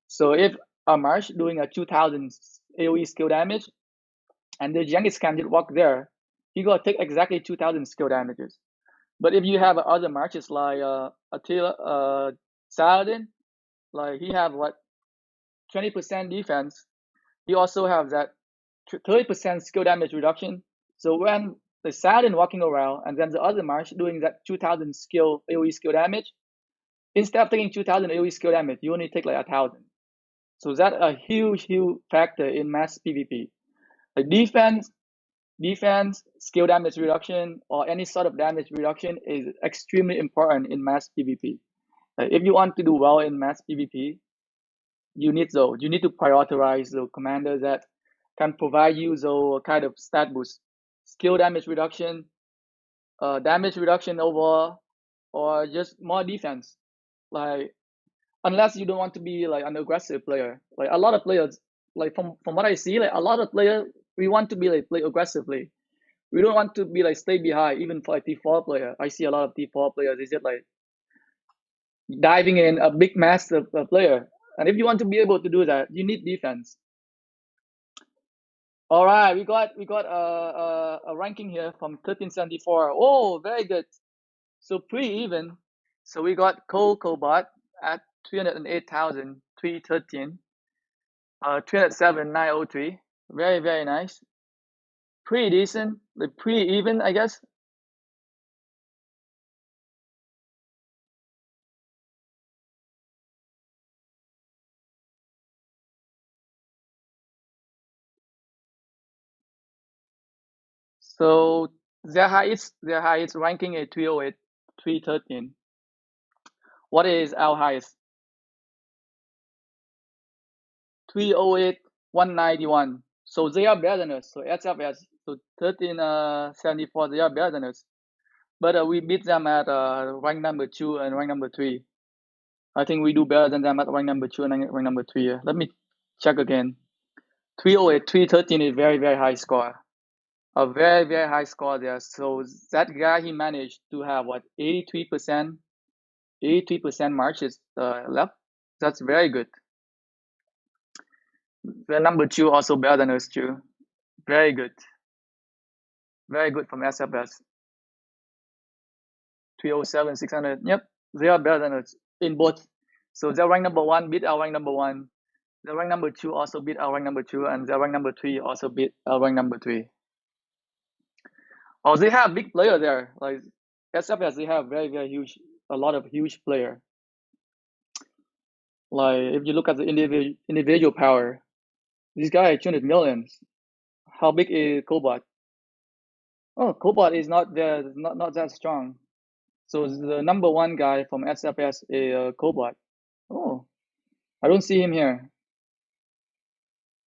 So if a Marsh doing a 2000 AoE skill damage, and the Genghis Khan did walk there, he gonna take exactly 2000 skill damages. But if you have other Marches like Attila, Saladin, like he have what 20% defense. He also have that 30% skill damage reduction. So when the Saladin walking around and then the other March doing that 2000 skill AoE skill damage, instead of taking 2000 AoE skill damage, you only take like 1000. So that's a huge factor in mass PvP. Like defense, skill damage reduction, or any sort of damage reduction is extremely important in mass PvP. Like if you want to do well in mass PvP, you need those. You need to prioritize the commanders that can provide you the kind of stat boost, skill damage reduction overall, or just more defense. Like unless you don't want to be like an aggressive player. Like a lot of players, like from what I see, like a lot of players we want to be like play aggressively. We don't want to be like stay behind. Even for a T4 player, I see a lot of T4 players. Is just like diving in a big massive player. And if you want to be able to do that, you need defense. All right, we got a ranking here from 1374. Oh, very good. So pretty even. So we got Cobot at 308,313, 307,903. Very nice. Pretty decent. Like pretty even, I guess. So their highest ranking is 308, 313. What is our highest? 308, 191. So they are better than us. So SFS, so 1374, they are better than us. But we beat them at rank number 2 and rank number 3. I think we do better than them at rank number 2 and rank number 3. Let me check again. 308, 313 is very high score. A very high score there. So that guy, he managed to have what 83% marches left. That's very good. The number 2 also better than us too. Very good. Very good from SFS. 307, 600. Yep, they are better than us in both. So their rank number 1 beat our rank number 1. Their rank number 2 also beat our rank number 2, and their rank number 3 also beat our rank number 3. Oh, they have big player there. Like SFS, they have very huge, a lot of huge player. Like if you look at the individual power, this guy 200 millions. How big is Cobot? Oh, Cobot is not there, not that strong. So the number 1 guy from SFS is Cobot. Oh, I don't see him here.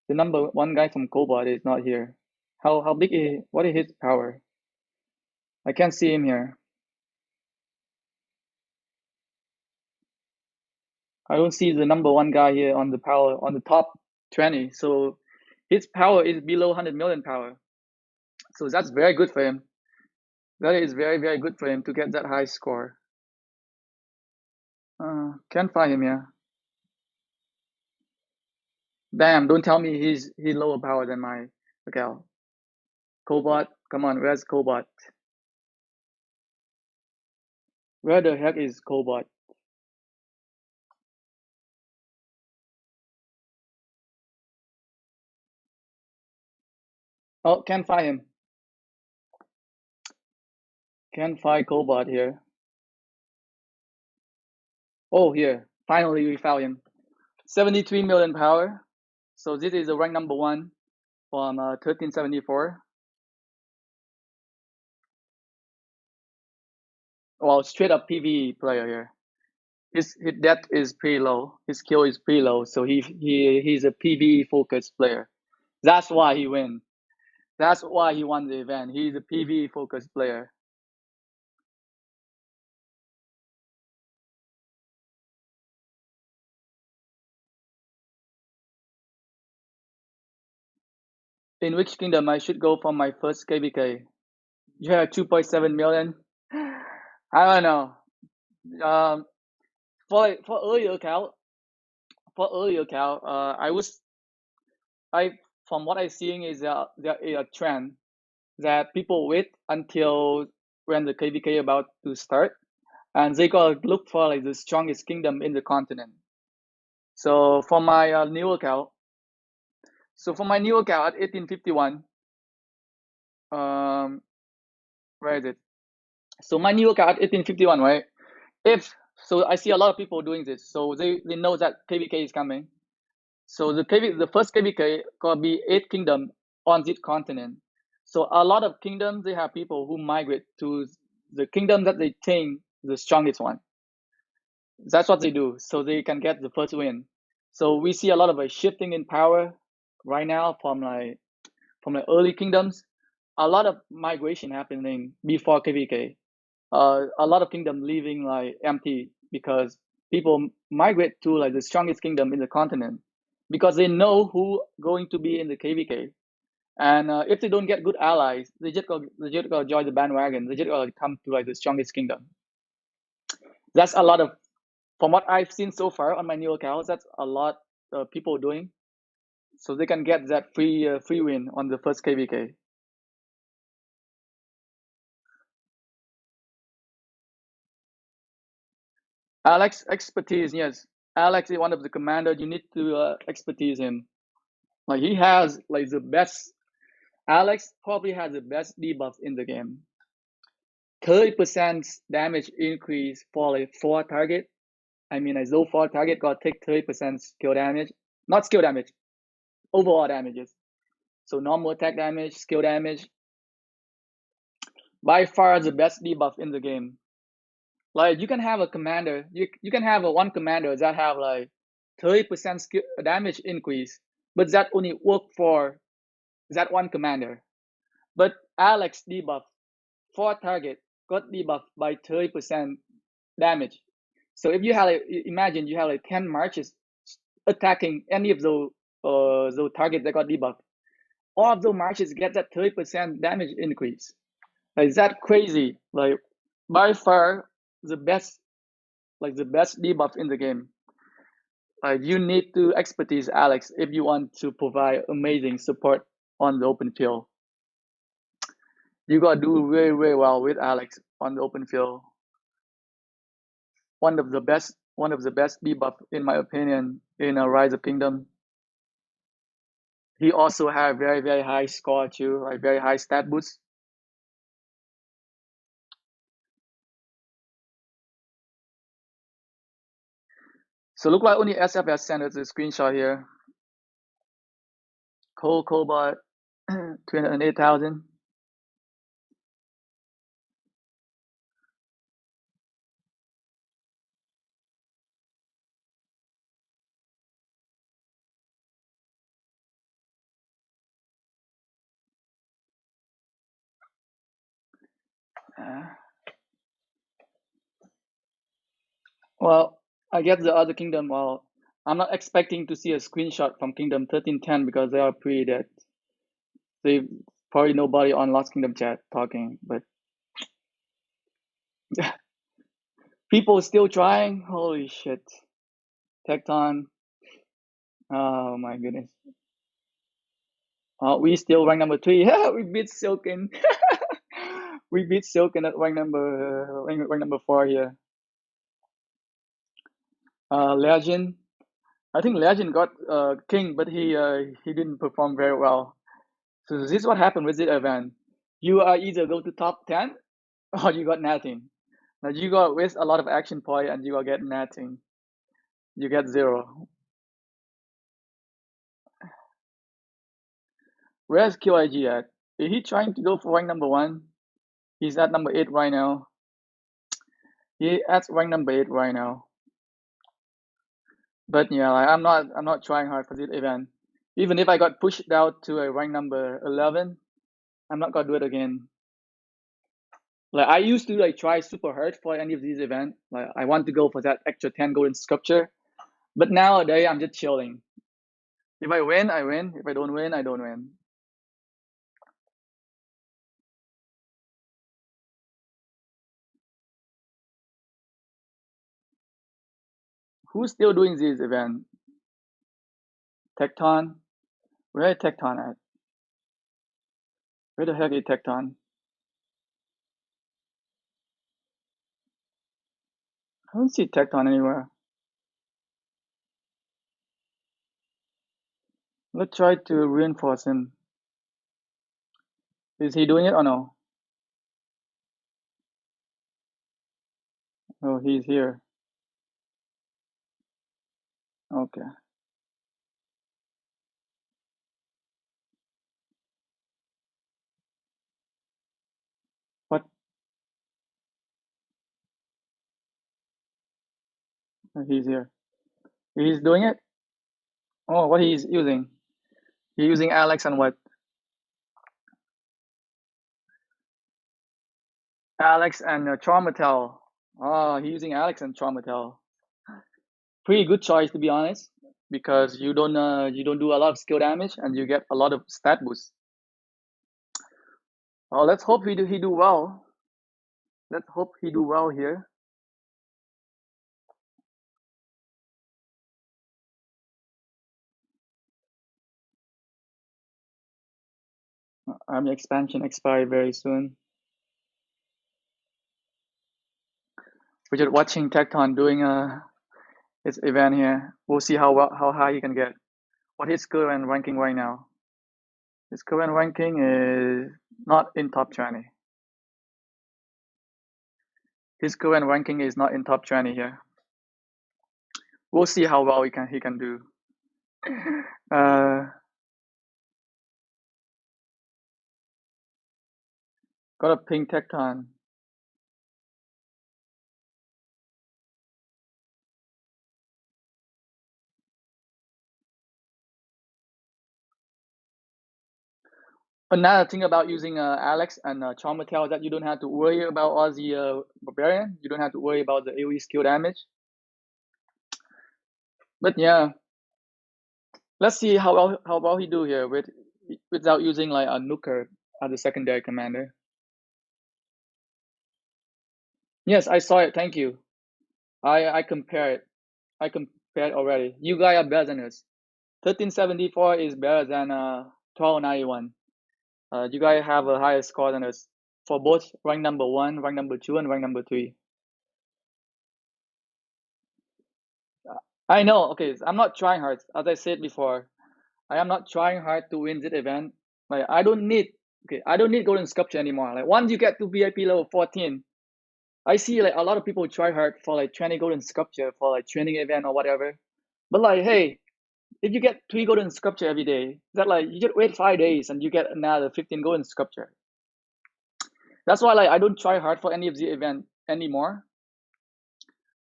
The number 1 guy from Cobot is not here. How big is what is his power? I can't see him here. I don't see the number one guy here on the power on the top 20. So his power is below 100 million power. So that's very good for him. That is very, very good for him to get that high score. Can't find him here. Damn, don't tell me he's lower power than my account. Cobot, come on, where's Cobot? Where the heck is Cobot? Oh, can't find him. Can't find Cobot here. Oh, here. Finally, we found him. 73 million power. So this is the rank number one from 1374. Well, straight up PvE player here. His depth is pretty low. His skill is pretty low. So he's a PvE focused player. That's why he win. That's why he won the event. He's a PvE focused player. In which kingdom I should go for my first KVK? You have 2.7 million. I don't know. Um, for earlier account, I was I from what I'm seeing is there is a trend that people wait until when the KVK about to start, and they gotta look for like the strongest kingdom in the continent. So for my new account, at 1851, um, where is it? So my new account at 1851, right? If so, I see a lot of people doing this, so they know that KVK is coming. So the first KVK gonna be 8 kingdom on this continent. So a lot of kingdoms they have people who migrate to the kingdom that they think the strongest one. That's what they do, so they can get the first win. So we see a lot of a shifting in power right now from the early kingdoms. A lot of migration happening before KVK. A lot of kingdom leaving like empty because people migrate to like the strongest kingdom in the continent because they know who going to be in the KVK. And if they don't get good allies, they just go join the bandwagon. They just go come to like the strongest kingdom. That's a lot of from what I've seen so far on my new accounts. That's a lot of people doing, so they can get that free win on the first KVK. Alex expertise, yes. Alex is one of the commander. You need to expertise him. Like he has like the best. Alex probably has the best debuff in the game. 30% damage increase for like 4 target. I mean, like though 4 target got take 30% skill damage, not skill damage, overall damages. So normal attack damage, skill damage. By far the best debuff in the game. Like you can have a commander, you can have a one commander that have like 30% skill damage increase, but that only work for that one commander. But Alex debuff 4 target got debuffed by 30% damage. So if you have like, imagine you have like 10 marches attacking any of those targets that got debuffed, all of those marches get that 30% damage increase. Like is that crazy? Like by far the best the best debuff in the game. You need to expertise Alex if you want to provide amazing support on the open field. You gotta do very, very well with Alex on the open field. One of the best debuff in my opinion in a Rise of Kingdom. He also had very, very high score too, like very high stat boost. So look like only SFS sent us a screenshot here. Cole Cobalt 208,000. Well, I get the other kingdom. Well, I'm not expecting to see a screenshot from Kingdom 1310 because they are pretty dead. They probably nobody on Lost Kingdom chat talking, but people still trying. Holy shit. Tecton. Oh my goodness. We still rank number 3. Yeah, we beat Silken. We beat Silken at rank number 4 here. Legend. I think Legend got king, but he didn't perform very well. So this is what happened with this event. You are either go to top 10 or you got nothing. Like you got waste a lot of action point and you will get nothing. You get 0. Where's QIG at? Is he trying to go for rank number 1? He's at number 8 right now. He at rank number 8 right now. But yeah, like, I'm not trying hard for this event. Even if I got pushed down to a rank number 11, I'm not gonna do it again. Like I used to like try super hard for any of these events. Like I want to go for that extra 10 golden sculpture. But nowadays I'm just chilling. If I win, I win. If I don't win, I don't win. Who's still doing this event? Tecton? Where is Tecton at? Where the heck is Tecton? I don't see Tecton anywhere. Let's try to reinforce him. Is he doing it or no? Oh, he's here. Okay. What? Oh, he's here. He's doing it? Oh, what he's using? He's using Alex and what? Alex and Traumatel. Oh, he's using Alex and Traumatel. Pretty good choice to be honest, because you don't do a lot of skill damage and you get a lot of stat boost. Oh, let's hope he do well. Let's hope he do well here. Army expansion expire very soon. We're just watching Tecton doing his event here. We'll see how high he can get. What his current ranking right now? His current ranking is not in top 20. His current ranking is not in top 20 here. We'll see how well he can do. Got a ping Tecton. Another thing about using Alex and Traumatel is that you don't have to worry about all the barbarian. You don't have to worry about the AoE skill damage. But yeah, let's see how well he do here without using like a nuker as a secondary commander. Yes, I saw it. Thank you. I compare it. I compared already. You guys are better than us. 1374 is better than 1291. You guys have a higher score than us for both rank number 1, rank number 2, and rank number 3. I know. Okay, I'm not trying hard. As I said before, I am not trying hard to win this event. Like I don't need. Okay, I don't need golden sculpture anymore. Like once you get to VIP level 14, I see like a lot of people try hard for like 20 golden sculpture for like training event or whatever. But like, hey, if you get 3 golden sculpture every day, that like you just wait 5 days and you get another 15 golden sculpture. That's why like I don't try hard for any of the event anymore.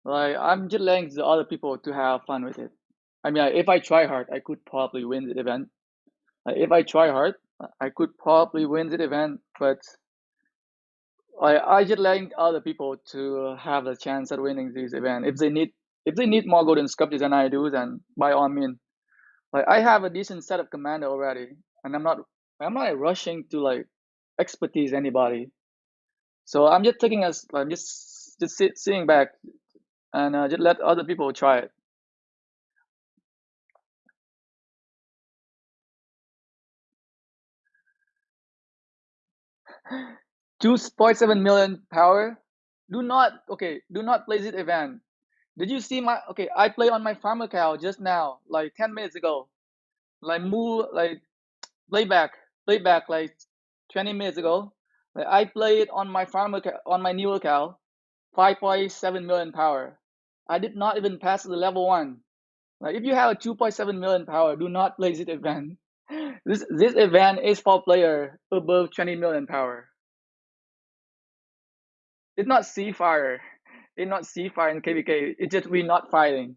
Like I'm just letting the other people to have fun with it. I mean, like, if I try hard, I could probably win the event. Like, if I try hard, I could probably win the event. But I just letting other people to have a chance at winning this event. If they need more golden sculptures than I do, then by all means. Like I have a decent set of commander already, and I'm not rushing to like expertise anybody. So I'm just taking as I'm just sitting back and just let other people try it. 2.7 million power. Do not play this event. Did you see my okay? I play on my farmer cow just now, like 10 minutes ago. Like move like playback like 20 minutes ago. Like I played on my on my new cow, 5.7 million power. I did not even pass the level one. Like if you have a 2.7 million power, do not play this event. This event is for player above 20 million power. It's not Seafire. It's not Seafire in KVK. It's just we not fighting.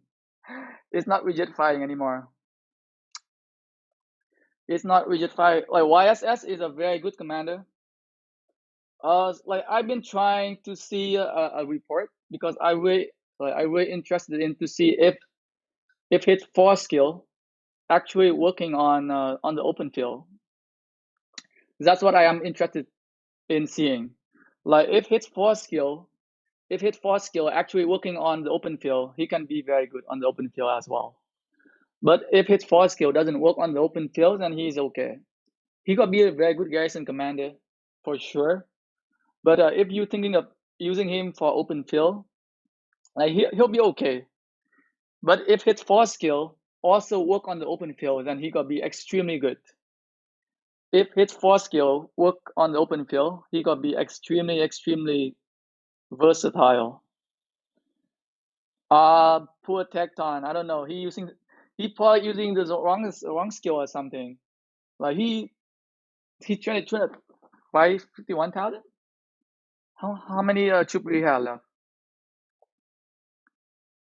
It's not rigid fighting anymore. It's not rigid fight. Like YSS is a very good commander. Like I've been trying to see a report because I really interested in to see if his force skill actually working on the open field. That's what I am interested in seeing. Like if his force skill actually working on the open field, he can be very good on the open field as well. But if his force skill doesn't work on the open field, then he's okay. He could be a very good garrison commander for sure. But if you're thinking of using him for open field, like he'll be okay. But if his force skill also work on the open field, then he could be extremely good. If his force skill work on the open field, he could be extremely versatile. Poor Tecton. I don't know. He probably using the wrong skill or something. Like he trained 51,000. How many troops do he have left?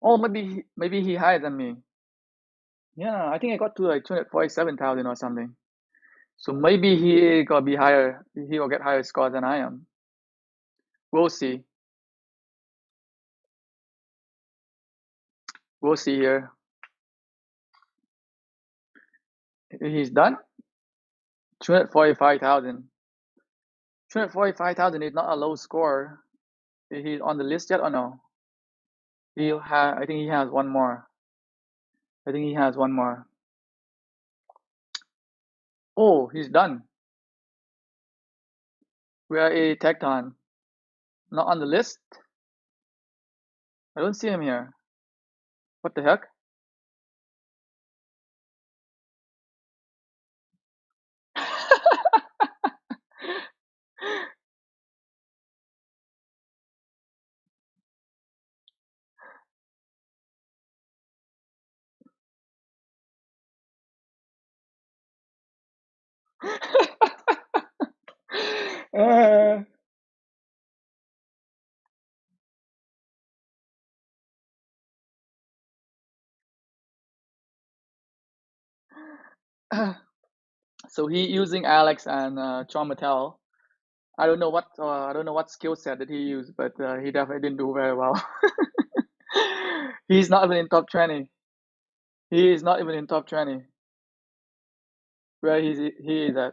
Oh, maybe he higher than me. Yeah, I think I got to like 247,000 or something. So maybe he got be higher. He will get higher score than I am. We'll see. We'll see here. He's done. 245,000. 245,000 is not a low score. He's on the list yet or no? I think he has one more. I think he has one more. Oh, he's done. Where a Tecton? Not on the list? I don't see him here. What the heck? Uh, so he using Alex and John Mattel. I don't know what skill set that he used, but he definitely didn't do very well. He's not even in top 20. He is not even in top 20. Where he is at?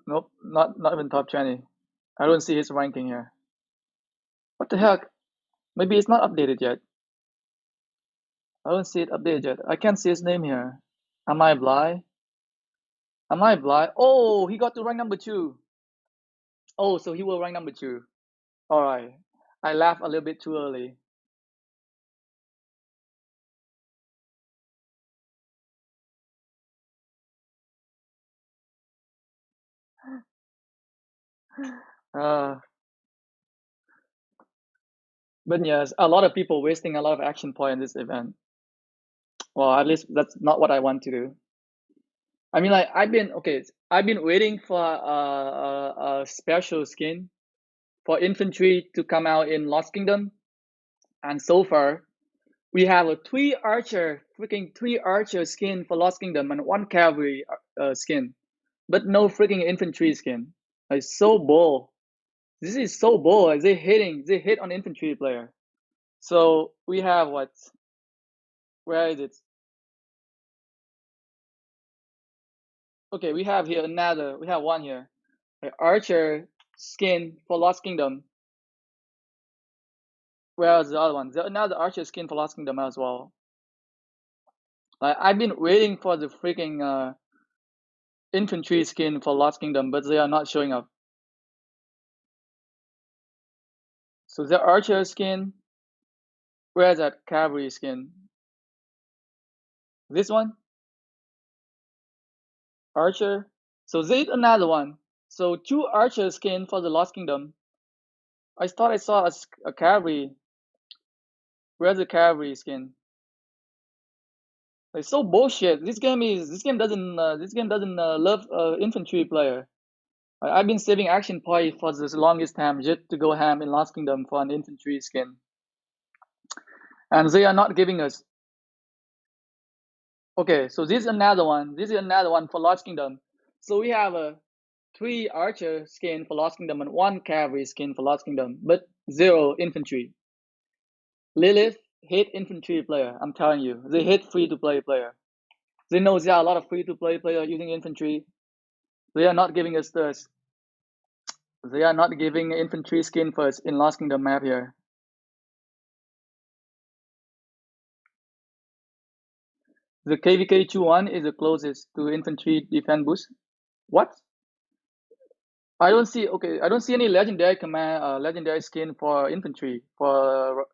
Nope, not even top 20. I don't see his ranking here. What the heck? Maybe it's not updated yet. I don't see it updated yet. I can't see his name here. Am I blind? Am I blind? Oh, he got to rank number 2. Oh, so he will rank number 2. All right. I laughed a little bit too early. Uh, but yes, a lot of people wasting a lot of action point in this event. Well, at least that's not what I want to do. I mean, like I've been waiting for a special skin for infantry to come out in Lost Kingdom, and so far we have a three archer skin for Lost Kingdom and one cavalry skin, but no freaking infantry skin. It's so bull. This is so bold. They hit on infantry player. So we have what? Where is it? Okay, we have here another. We have one here. Archer skin for Lost Kingdom. Where's the other one? There's another Archer skin for Lost Kingdom as well. I've been waiting for the freaking infantry skin for Lost Kingdom, but they are not showing up. So the Archer skin. Where's that cavalry skin? This one? Archer. So there's another one. So two Archer skin for the Lost Kingdom. I thought I saw a cavalry. Where's the cavalry skin? It's so bullshit. This game doesn't love infantry player. I've been saving action point for the longest time just to go ham in Lost Kingdom for an infantry skin, and they are not giving us. Okay, so this is another one. This is another one for Lost Kingdom. So we have a 3 archer skin for Lost Kingdom and 1 cavalry skin for Lost Kingdom, but 0 infantry. Lilith hate infantry player. I'm telling you, they hate free to play player. They know there are a lot of free to play player using infantry. They are not giving us this. They are not giving infantry skin first in Lost Kingdom map here. The KVK-21 is the closest to infantry defense boost. What? I don't see. Okay, I don't see any legendary command, legendary skin for infantry for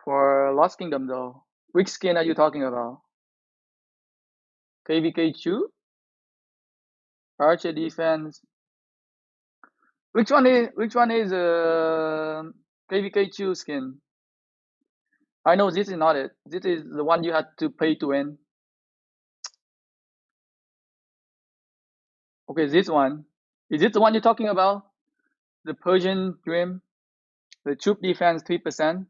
Lost Kingdom though. Which skin are you talking about? KVK-2, Archer defense. Which one is KVK-2 skin? I know this is not it. This is the one you had to pay to win. Okay, this one. Is it the one you're talking about? The Persian Dream? The troop defense 3%?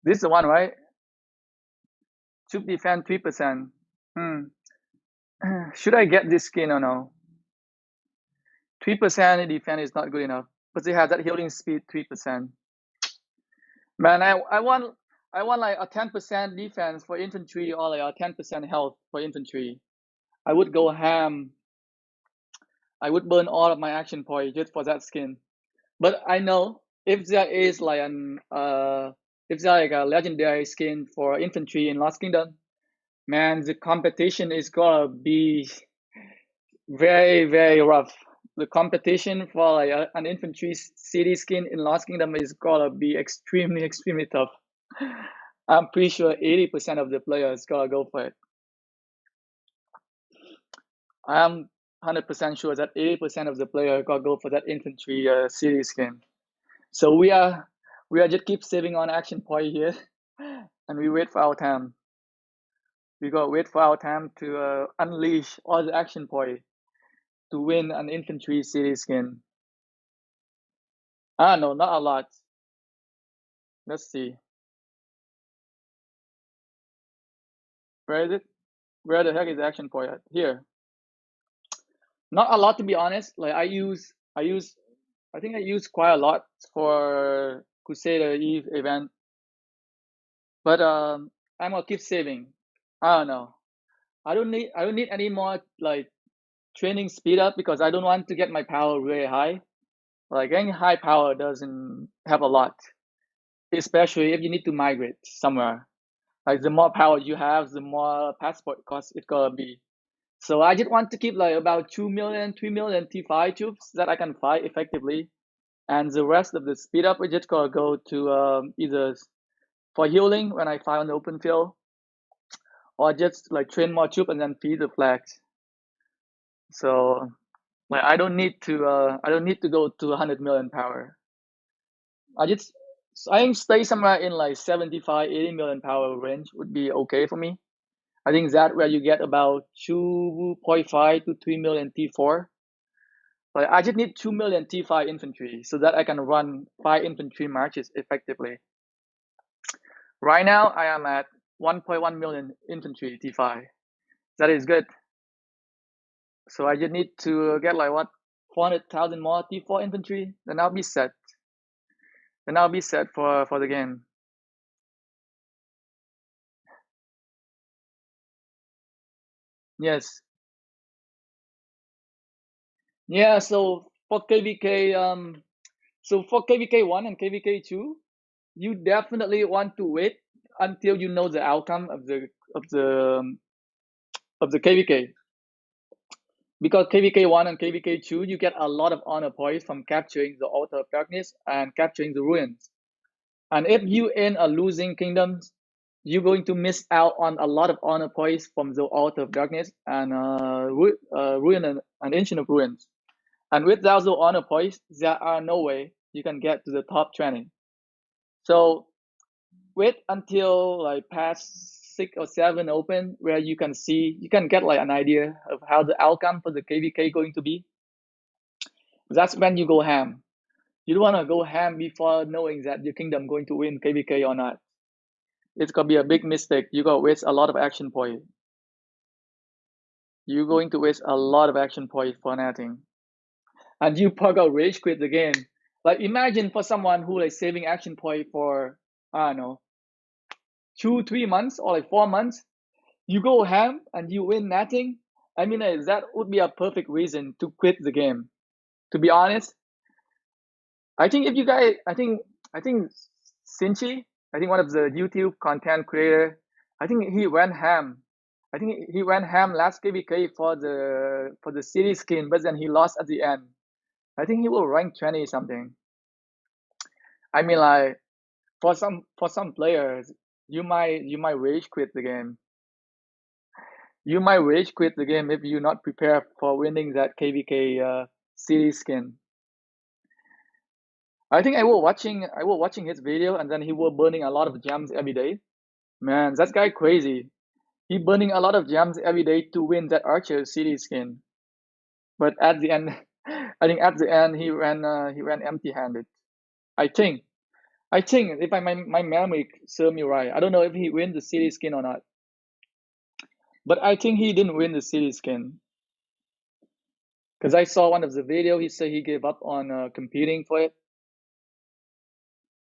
This is the one, right? Troop defense 3%. Hmm. Should I get this skin or no? 3% defense is not good enough. But they have that healing speed 3%. Man, I want like a 10% defense for infantry or like a 10% health for infantry. I would go ham. I would burn all of my action point just for that skin. But I know if there is like if there like a legendary skin for infantry in Lost Kingdom, man, the competition is gonna be very, very rough. The competition for like an infantry city skin in Lost Kingdom is gonna be extremely, extremely tough. I'm pretty sure 80% of the players gonna go for it. I'm 100% sure that 80% of the players gonna go for that infantry city skin. So we are just keep saving on action point here, and we wait for our time. We gotta wait for our time to unleash all the action point to win an infantry city skin. Ah, no, not a lot. Let's see. Where is it? Where the heck is the action point at? Here. Not a lot to be honest. Like I think I use quite a lot for Crusader Eve event, but I'm gonna keep saving. I don't know. I don't need any more like training speed up because I don't want to get my power really high. Like getting high power doesn't have a lot, especially if you need to migrate somewhere. Like the more power you have, the more passport cost it's gonna be. So I just want to keep like about 2 million, 3 million T5 troops that I can fight effectively. And the rest of the speed up, we just gonna go to either for healing when I fight on the open field, or just like train more troops and then feed the flags. So like I don't need to go to 100 million power. I just I think stay somewhere in like 75, 80 million power range would be okay for me. I think that where you get about 2.5 to 3 million T4. Like I just need 2 million T5 infantry so that I can run 5 infantry marches effectively. Right now, I am at 1.1 million infantry T5. That is good. So I just need to get like what 400,000 more T4 infantry, then I'll be set. Then I'll be set for the game. Yes. Yeah. So for KVK, so for KVK 1 and KVK 2, you definitely want to wait until you know the outcome of the of the KVK. Because KVK 1 and KVK 2, you get a lot of honor points from capturing the Altar of Darkness and capturing the ruins. And if you in a losing kingdoms, you're going to miss out on a lot of honor points from the Altar of Darkness and Ruin and Ancient of Ruins. And without the honor points, there are no way you can get to the top 20. So wait until like past 6 or 7 open where you can get like an idea of how the outcome for the KVK going to be. That's when you go ham. You don't want to go ham before knowing that your kingdom going to win KVK or not. It's gonna be a big mistake. You gonna waste a lot of action point. You're going to waste a lot of action point for nothing. And you probably rage quit the game. Like imagine for someone who like saving action point for I don't know 2 3 months or like 4 months, you go ham and you win nothing. I mean that would be a perfect reason to quit the game. To be honest, I think if you guys, I think Sinchi, I think one of the YouTube content creator, I think he went ham. I think he went ham last KBK for the city skin, but then he lost at the end. I think he will rank 20 something. I mean, like for some players, you might rage quit the game. You might rage quit the game if you're not prepared for winning that KVK city skin. I think I was watching his video and then he was burning a lot of gems every day. Man, that guy crazy. He burning a lot of gems every day to win that Archer city skin. But at the end, I think at the end he ran empty-handed. I think I think if my memory serve me right, I don't know if he win the city skin or not. But I think he didn't win the city skin because I saw one of the video. He said he gave up on competing for it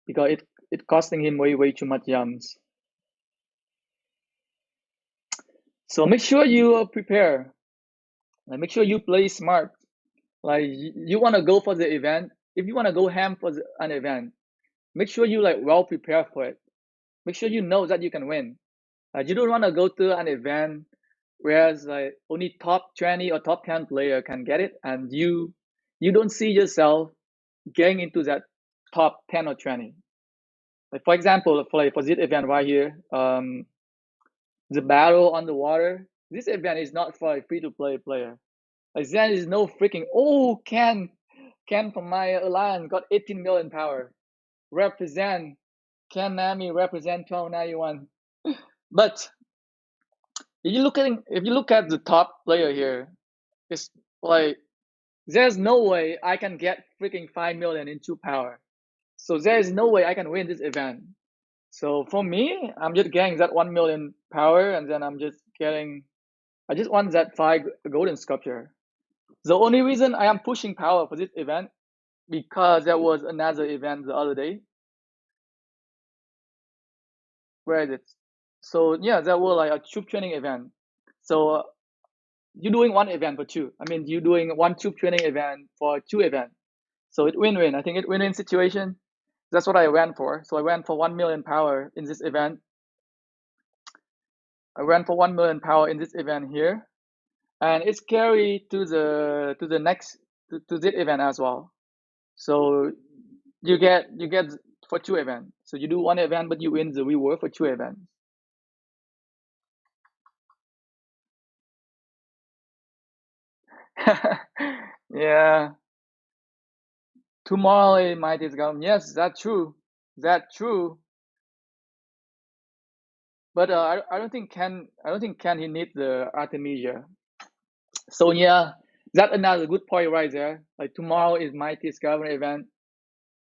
because it costing him way too much gems. So make sure you prepare. Like make sure you play smart. Like you want to go for the event. If you want to go ham for an event, make sure you like well prepared for it. Make sure you know that you can win. You don't want to go to an event whereas like only top 20 or top 10 player can get it, and you don't see yourself getting into that top 10 or 20. Like for example, for this event right here, the battle on the water. This event is not for a free-to-play player. Like there is no freaking Ken from my alliance got 18 million power. Represent Ken Nami represent 1291. But if you look at the top player here, it's like there's no way I can get freaking 5 million into power. So there is no way I can win this event. So for me, I'm just getting that 1 million power and then I just want that 5 golden sculpture. The only reason I am pushing power for this event because there was another event the other day. Where is it? So yeah, there was like a troop training event. So you're doing one event for two. I mean, you're doing one troop training event for two events. So it win-win. I think it win-win situation. That's what I went for. So I went for 1 million power in this event. I went for 1 million power in this event here, and it's carried to the next to this event as well. So you get for two events. So you do one event, but you win the reward for two events. Yeah, tomorrow it might is gone. Yes, that's true. That's true. But I don't think Ken he need the Artemisia. So yeah, that's another good point right there. Like tomorrow is my discovery event.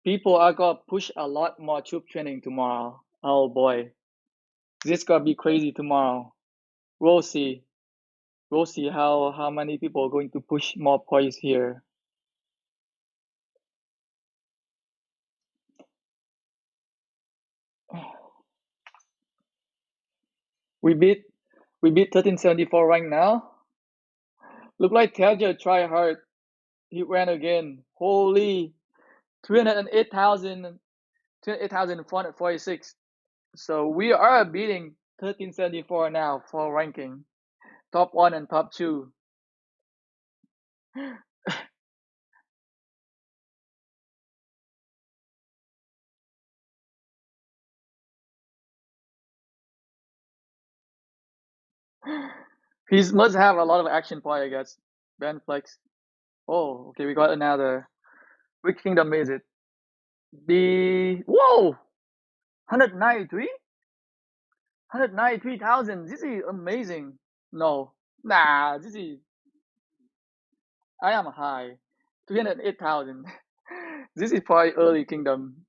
People are gonna push a lot more troop training tomorrow. Oh boy, this gonna be crazy tomorrow. We'll see. We'll see how many people are going to push more points here. We beat 1374 right now. Look like Telja try hard. He ran again. Holy 308,000 308,446. So we are beating 1374 now for ranking. Top 1 and top 2. He must have a lot of action point, I guess. Ben Flex. Oh, okay, we got another. Which kingdom is it? The whoa, 193, 193,000. This is amazing. No, nah, this is I am high, 308,000. This is probably early kingdom.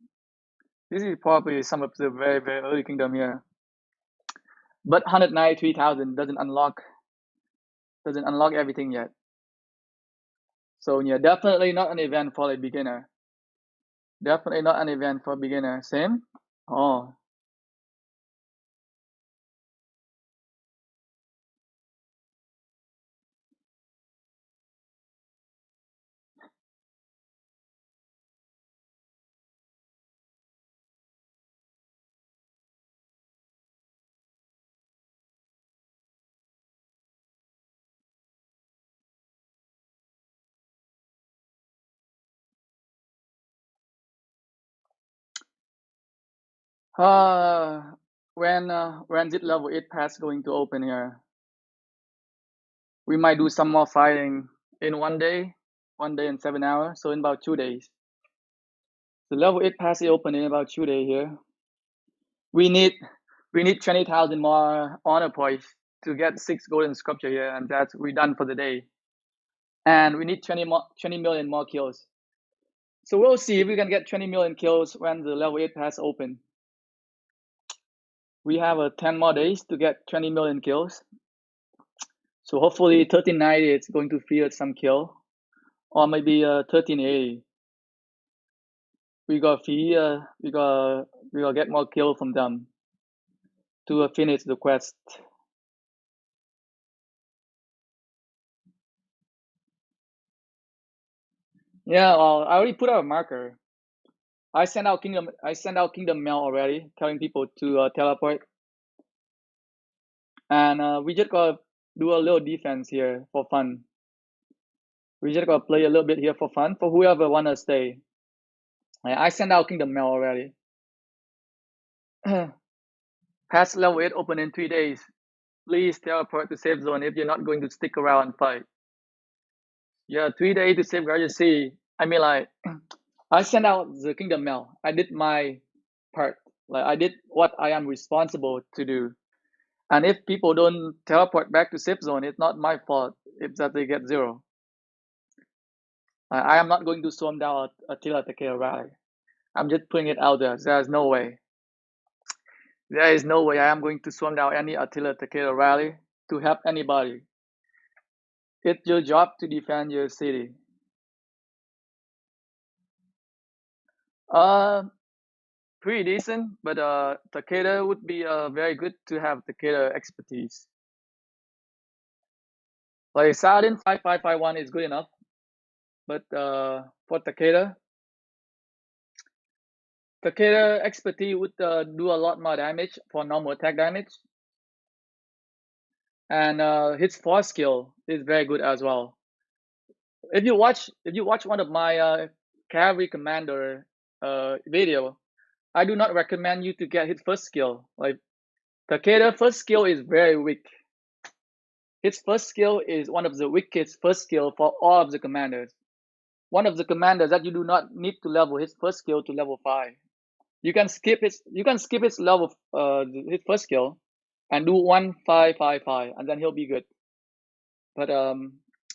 This is probably some of the very early kingdom here. But 193,000 doesn't unlock everything yet. So yeah, definitely not an event for a beginner. Definitely not an event for beginner. Same? Oh. Uh when did level 8 pass going to open here? We might do some more fighting in 1 day and 7 hours, so in about 2 days. The level 8 pass is open in about 2 days here. We need 20,000 more honor points to get 6 golden sculpture here, and that's we're done for the day. And we need 20 million more kills. So we'll see if we can get 20 million kills when the level 8 pass open. We have 10 more days to get 20 million kills. So hopefully 1390 is going to feel some kill, or maybe 1380. We got we got get more kill from them to finish the quest. Yeah, well, I already put out a marker. I sent out kingdom mail already, telling people to teleport, and we just gotta do a little defense here for fun. We just gotta play a little bit here for fun for whoever wanna stay. I sent out kingdom mail already. Pass level 8 open in 3 days. Please teleport to safe zone if you're not going to stick around and fight. Yeah, 3 days to safeguard your city. I mean, like, I sent out the kingdom mail. I did my part. Like, I did what I am responsible to do. And if people don't teleport back to safe zone, it's not my fault if that they get 0. I am not going to storm down Attila Takeo rally. I'm just putting it out there. There's no way. There is no way I am going to storm down any Attila Takeo rally to help anybody. It's your job to defend your city. Uh, Pretty decent, but Takeda would be very good to have Takeda expertise. Like Saladin 5551 is good enough, but for Takeda expertise would do a lot more damage for normal attack damage, and his force skill is very good as well. If you watch one of my cavalry commander video, I do not recommend you to get his first skill. Like Takeda first skill is very weak. His first skill is one of the weakest first skill for all of the commanders. One of the commanders that you do not need to level his first skill to level 5. You can skip his level his first skill and do 1555 and then he'll be good. But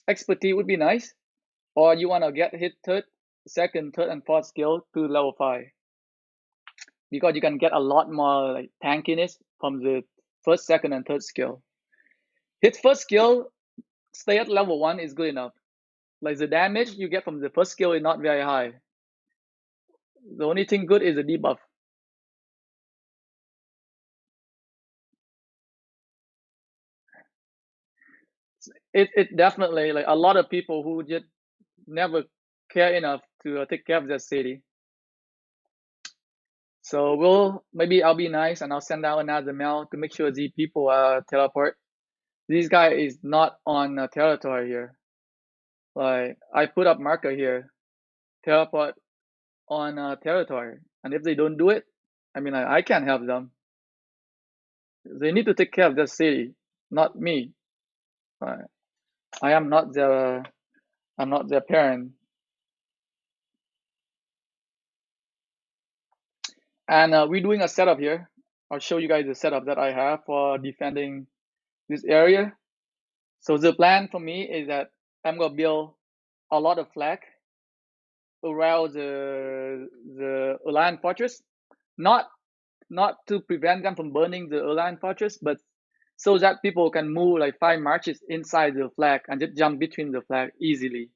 expertise would be nice. Or you wanna get his second, third and fourth skill to level 5. because you can get a lot more like tankiness from the first, second, and third skill. His first skill, stay at level 1 is good enough. Like the damage you get from the first skill is not very high. The only thing good is the debuff. It definitely, like a lot of people who just never care enough to take care of their city. So maybe I'll be nice and I'll send out another mail to make sure these people teleport. This guy is not on territory here. Like I put up marker here, teleport on territory, and if they don't do it, I mean I can't help them. They need to take care of their city, not me. I am not their I'm not their parent. And we're doing a setup here. I'll show you guys the setup that I have for defending this area. So the plan for me is that I'm gonna build a lot of flag around the Alliance fortress, not to prevent them from burning the Alliance fortress, but so that people can move like 5 marches inside the flag and just jump between the flag easily.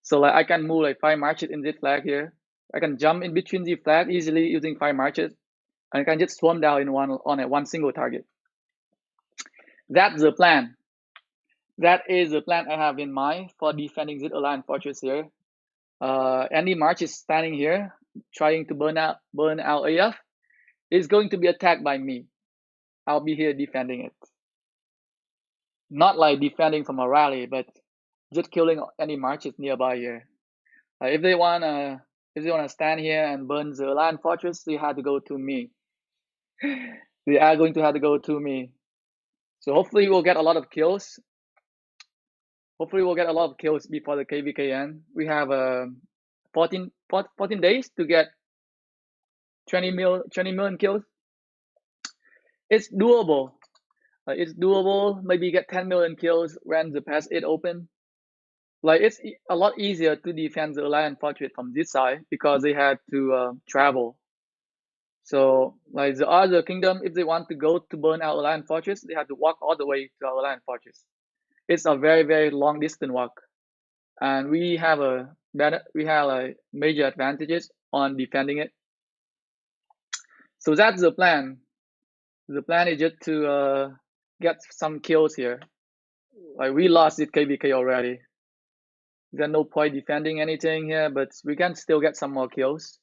So like I can move like 5 marches in this flag here. I can jump in between the flag easily using 5 marches, and I can just swarm down in one single target. That's the plan. That is the plan I have in mind for defending this Alliance fortress here. Any march is standing here trying to burn out AF is going to be attacked by me. I'll be here defending it. Not like defending from a rally, but just killing any marches nearby here. If they wanna stand here and burn the Alliance fortress, they have to go to me. They are going to have to go to me. So hopefully we'll get a lot of kills. Hopefully we'll get a lot of kills before the KVK end. We have 14 days to get 20 million kills. It's doable. It's doable. Maybe get 10 million kills when the pass 8 open. Like it's a lot easier to defend the Alliance fortress from this side because they had to travel. So like the other kingdom, if they want to go to burn out Alliance fortress, they have to walk all the way to our Alliance fortress. It's a very, very long distance walk, and we have major advantages on defending it. So that's the plan. The plan is just to get some kills here. Like we lost it KVK already. There's no point defending anything here, but we can still get some more kills.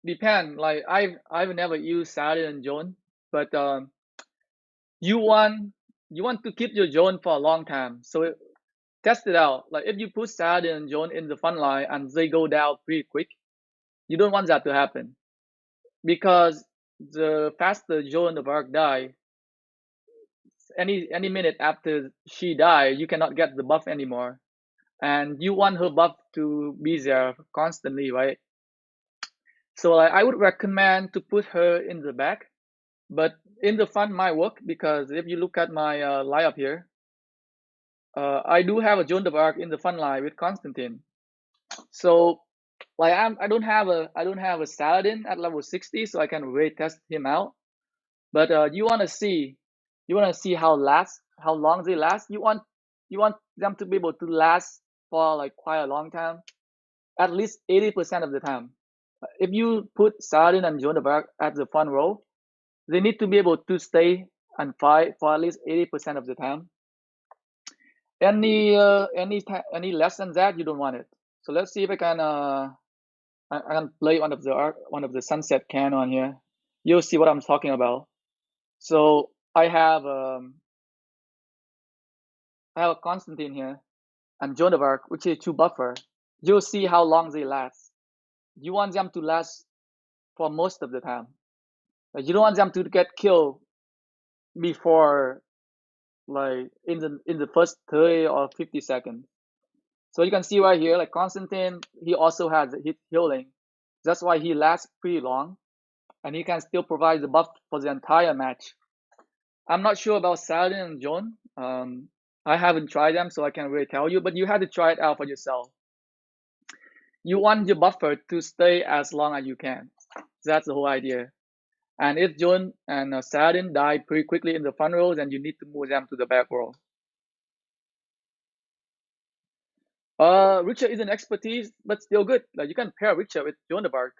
Depend. Like I've never used Saladin and Joan, but you want to keep your Joan for a long time. So test it out. Like if you put Saladin and Joan in the front line and they go down pretty quick, you don't want that to happen, because the faster Joan of Arc die, any minute after she die, you cannot get the buff anymore, and you want her buff to be there constantly, right? So like, I would recommend to put her in the back, but in the front might work, because if you look at my lineup here, I do have a Joan of Arc in the front line with Constantine. So like I don't have a Saladin at level 60, so I can really test him out. But you want to see how long they last. You want them to be able to last for like quite a long time, at least 80% of the time. If you put Saladin and Joan of Arc at the front row, they need to be able to stay and fight for at least 80% of the time. Any less than that, you don't want it. So let's see if I can play one of the sunset cannon here. You'll see what I'm talking about. So I have a Constantine here and Joan of Arc, which is 2 buffer. You'll see how long they last. You want them to last for most of the time. Like, you don't want them to get killed before, like in the first 30 or 50 seconds. So you can see right here, like Constantine, he also has hit healing. That's why he lasts pretty long, and he can still provide the buff for the entire match. I'm not sure about Saladin and Joan. I haven't tried them, so I can't really tell you, but you have to try it out for yourself. You want your buffer to stay as long as you can. That's the whole idea. And if John and Saladin die pretty quickly in the front row, then you need to move them to the back row. Richard isn't expertise, but still good. Like you can pair Richard with Jondeberg.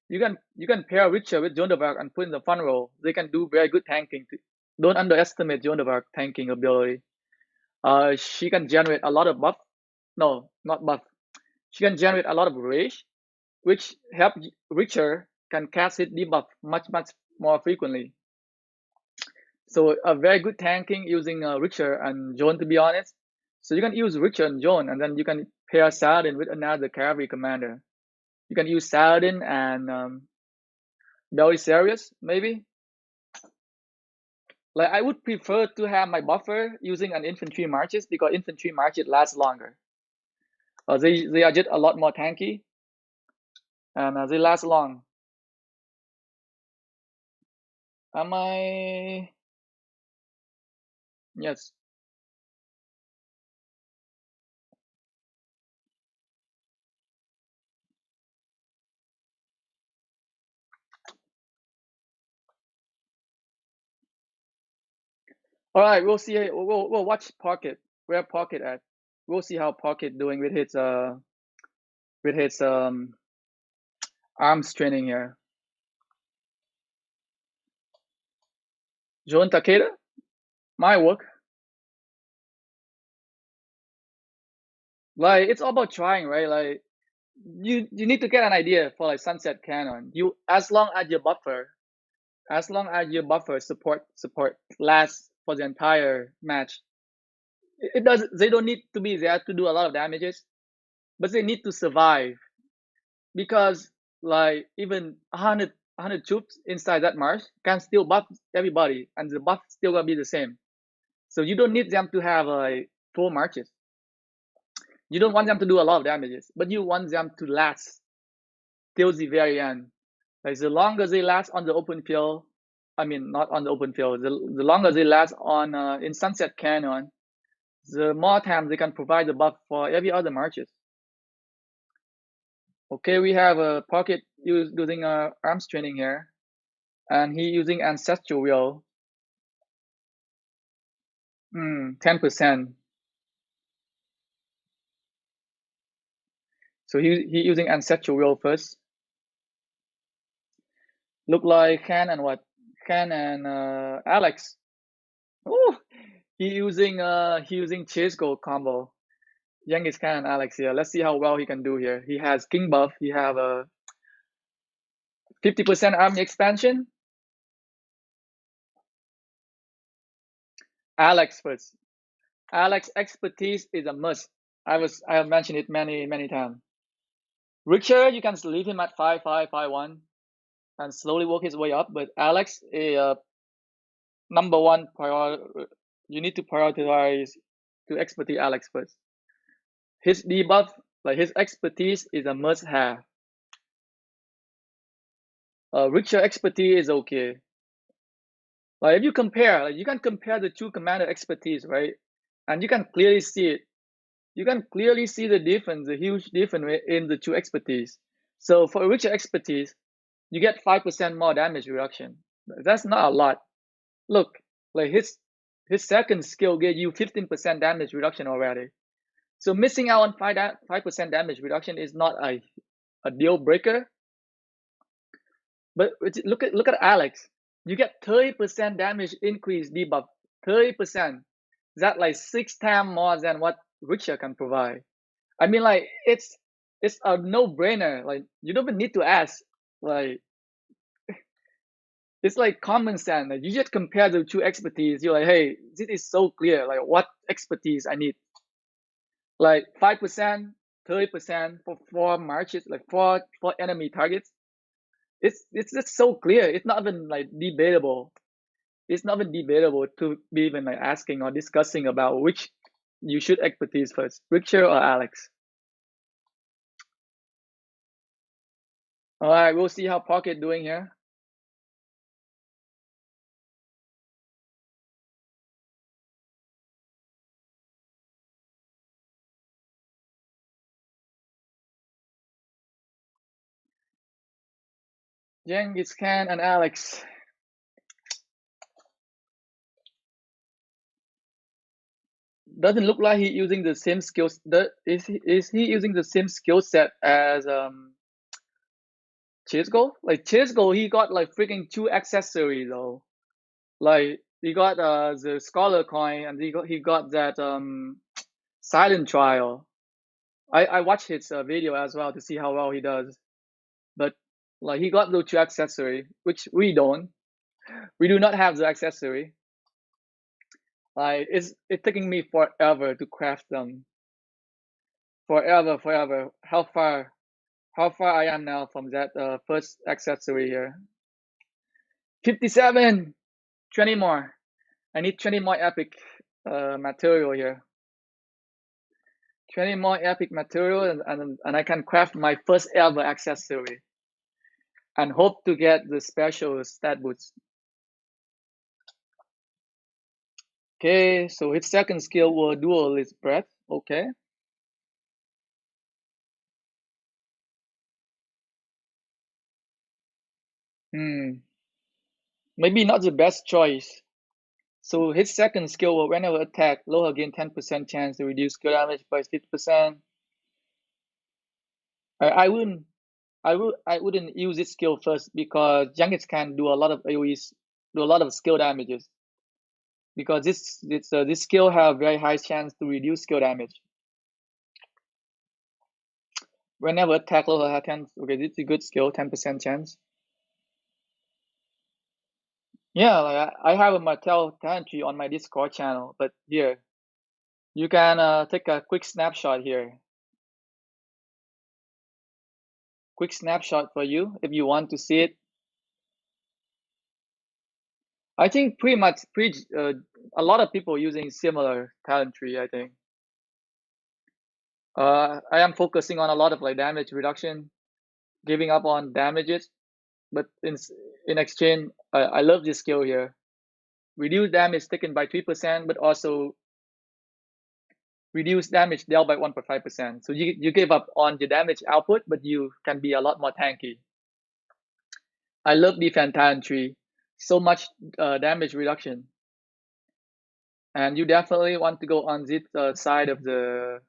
You can pair Richard with Jondeberg and put in the front row. They can do very good tanking. Don't underestimate Jondeberg tanking ability. She can generate a lot of buff. No, not buff. She can generate a lot of rage, which help Richard can cast his debuff much more frequently. So a very good tanking using Richard and Joan, to be honest. So you can use Richard and Joan, and then you can pair Saladin with another cavalry commander. You can use Saladin and Belisarius, maybe. Like I would prefer to have my buffer using an infantry marches because infantry marches last longer. They are just a lot more tanky, and they last long. Am I? Yes. All right, we'll see. We'll watch Pocket. Where Pocket at? We'll see how Pocket doing with his arms training here. Joan Takeda, my work. Like it's all about trying, right? Like you need to get an idea for like Sunset Cannon. You as long as your buffer support lasts for the entire match. It does. They don't need to be there to do a lot of damages, but they need to survive because like even 100 troops inside that marsh can still buff everybody, and the buff still gonna be the same. So you don't need them to have like full marches. You don't want them to do a lot of damages, but you want them to last till the very end. Like the longer they last on the open field, I mean not on the open field, the longer they last on in Sunset Canyon, the more time they can provide the buff for every other marches. Okay, we have a Pocket using arms training here, and he using ancestral will. 10%. So he using ancestral will first. Look like Khan and what? Khan and Alex. Oh, he using chase gold combo. Genghis Khan and Alex here. Let's see how well he can do here. He has king buff. He have a 50% army expansion. Alex first. Alex expertise is a must. I have mentioned it many times. Richard, you can leave him at 5-5-5-1 and slowly work his way up. But Alex, number one priority. You need to prioritize to expertise Alex first. His debuff, like his expertise, is a must-have. Richard expertise is okay. Like if you compare, like you can compare the two commander expertise, right? And you can clearly see it. You can clearly see the difference, the huge difference in the two expertise. So for Richard expertise, you get 5% more damage reduction. That's not a lot. Look, like his second skill gave you 15% damage reduction already. So missing out on 5% damage reduction is not a deal breaker. But look at Alex. You get 30% damage increase debuff. 30%. That like 6 times more than what Richard can provide. I mean, like it's a no-brainer. Like you don't even need to ask. Like it's like common sense. Like, you just compare the two expertise. You're like, hey, this is so clear. Like what expertise I need? Like 5%, 30% for 4 marches, like four enemy targets. It's just so clear. It's not even like debatable. It's not even debatable to be even like asking or discussing about which you should expertise first, Richard or Alex. All right, we'll see how Pocket doing here. Genghis Khan and Alex. Doesn't look like he using the same skills. Is he using the same skill set as Chisgo? Like Chisgo, he got like freaking two accessories though. Like he got the scholar coin and he got that silent trial. I watched his video as well to see how well he does. But like he got those two accessory, which we don't. We do not have the accessory. Like it's taking me forever to craft them. Forever. How far I am now from that first accessory here. 57. 20 more. I need 20 more epic material here. 20 more epic material and I can craft my first ever accessory and hope to get the special stat boost. Okay, so his second skill will duelist breath. Okay. Maybe not the best choice. So his second skill will whenever attack, lower gain 10% chance to reduce skill damage by 50%. I wouldn't I wouldn't use this skill first because Youngest can do a lot of AoEs, do a lot of skill damages. Because this skill have very high chance to reduce skill damage. Whenever attack lower 10, okay, this is a good skill, 10% chance. Yeah, like I have a Mattel talent tree on my Discord channel, but here you can take a quick snapshot here. Quick snapshot for you if you want to see it. I think pretty much a lot of people using similar talent tree. I think I am focusing on a lot of like damage reduction, giving up on damages, but in exchange, I love this skill here. Reduce damage taken by 3%, but also reduce damage dealt by 1.5%. So you give up on the damage output, but you can be a lot more tanky. I love defense talent tree. So much damage reduction. And you definitely want to go on this side of the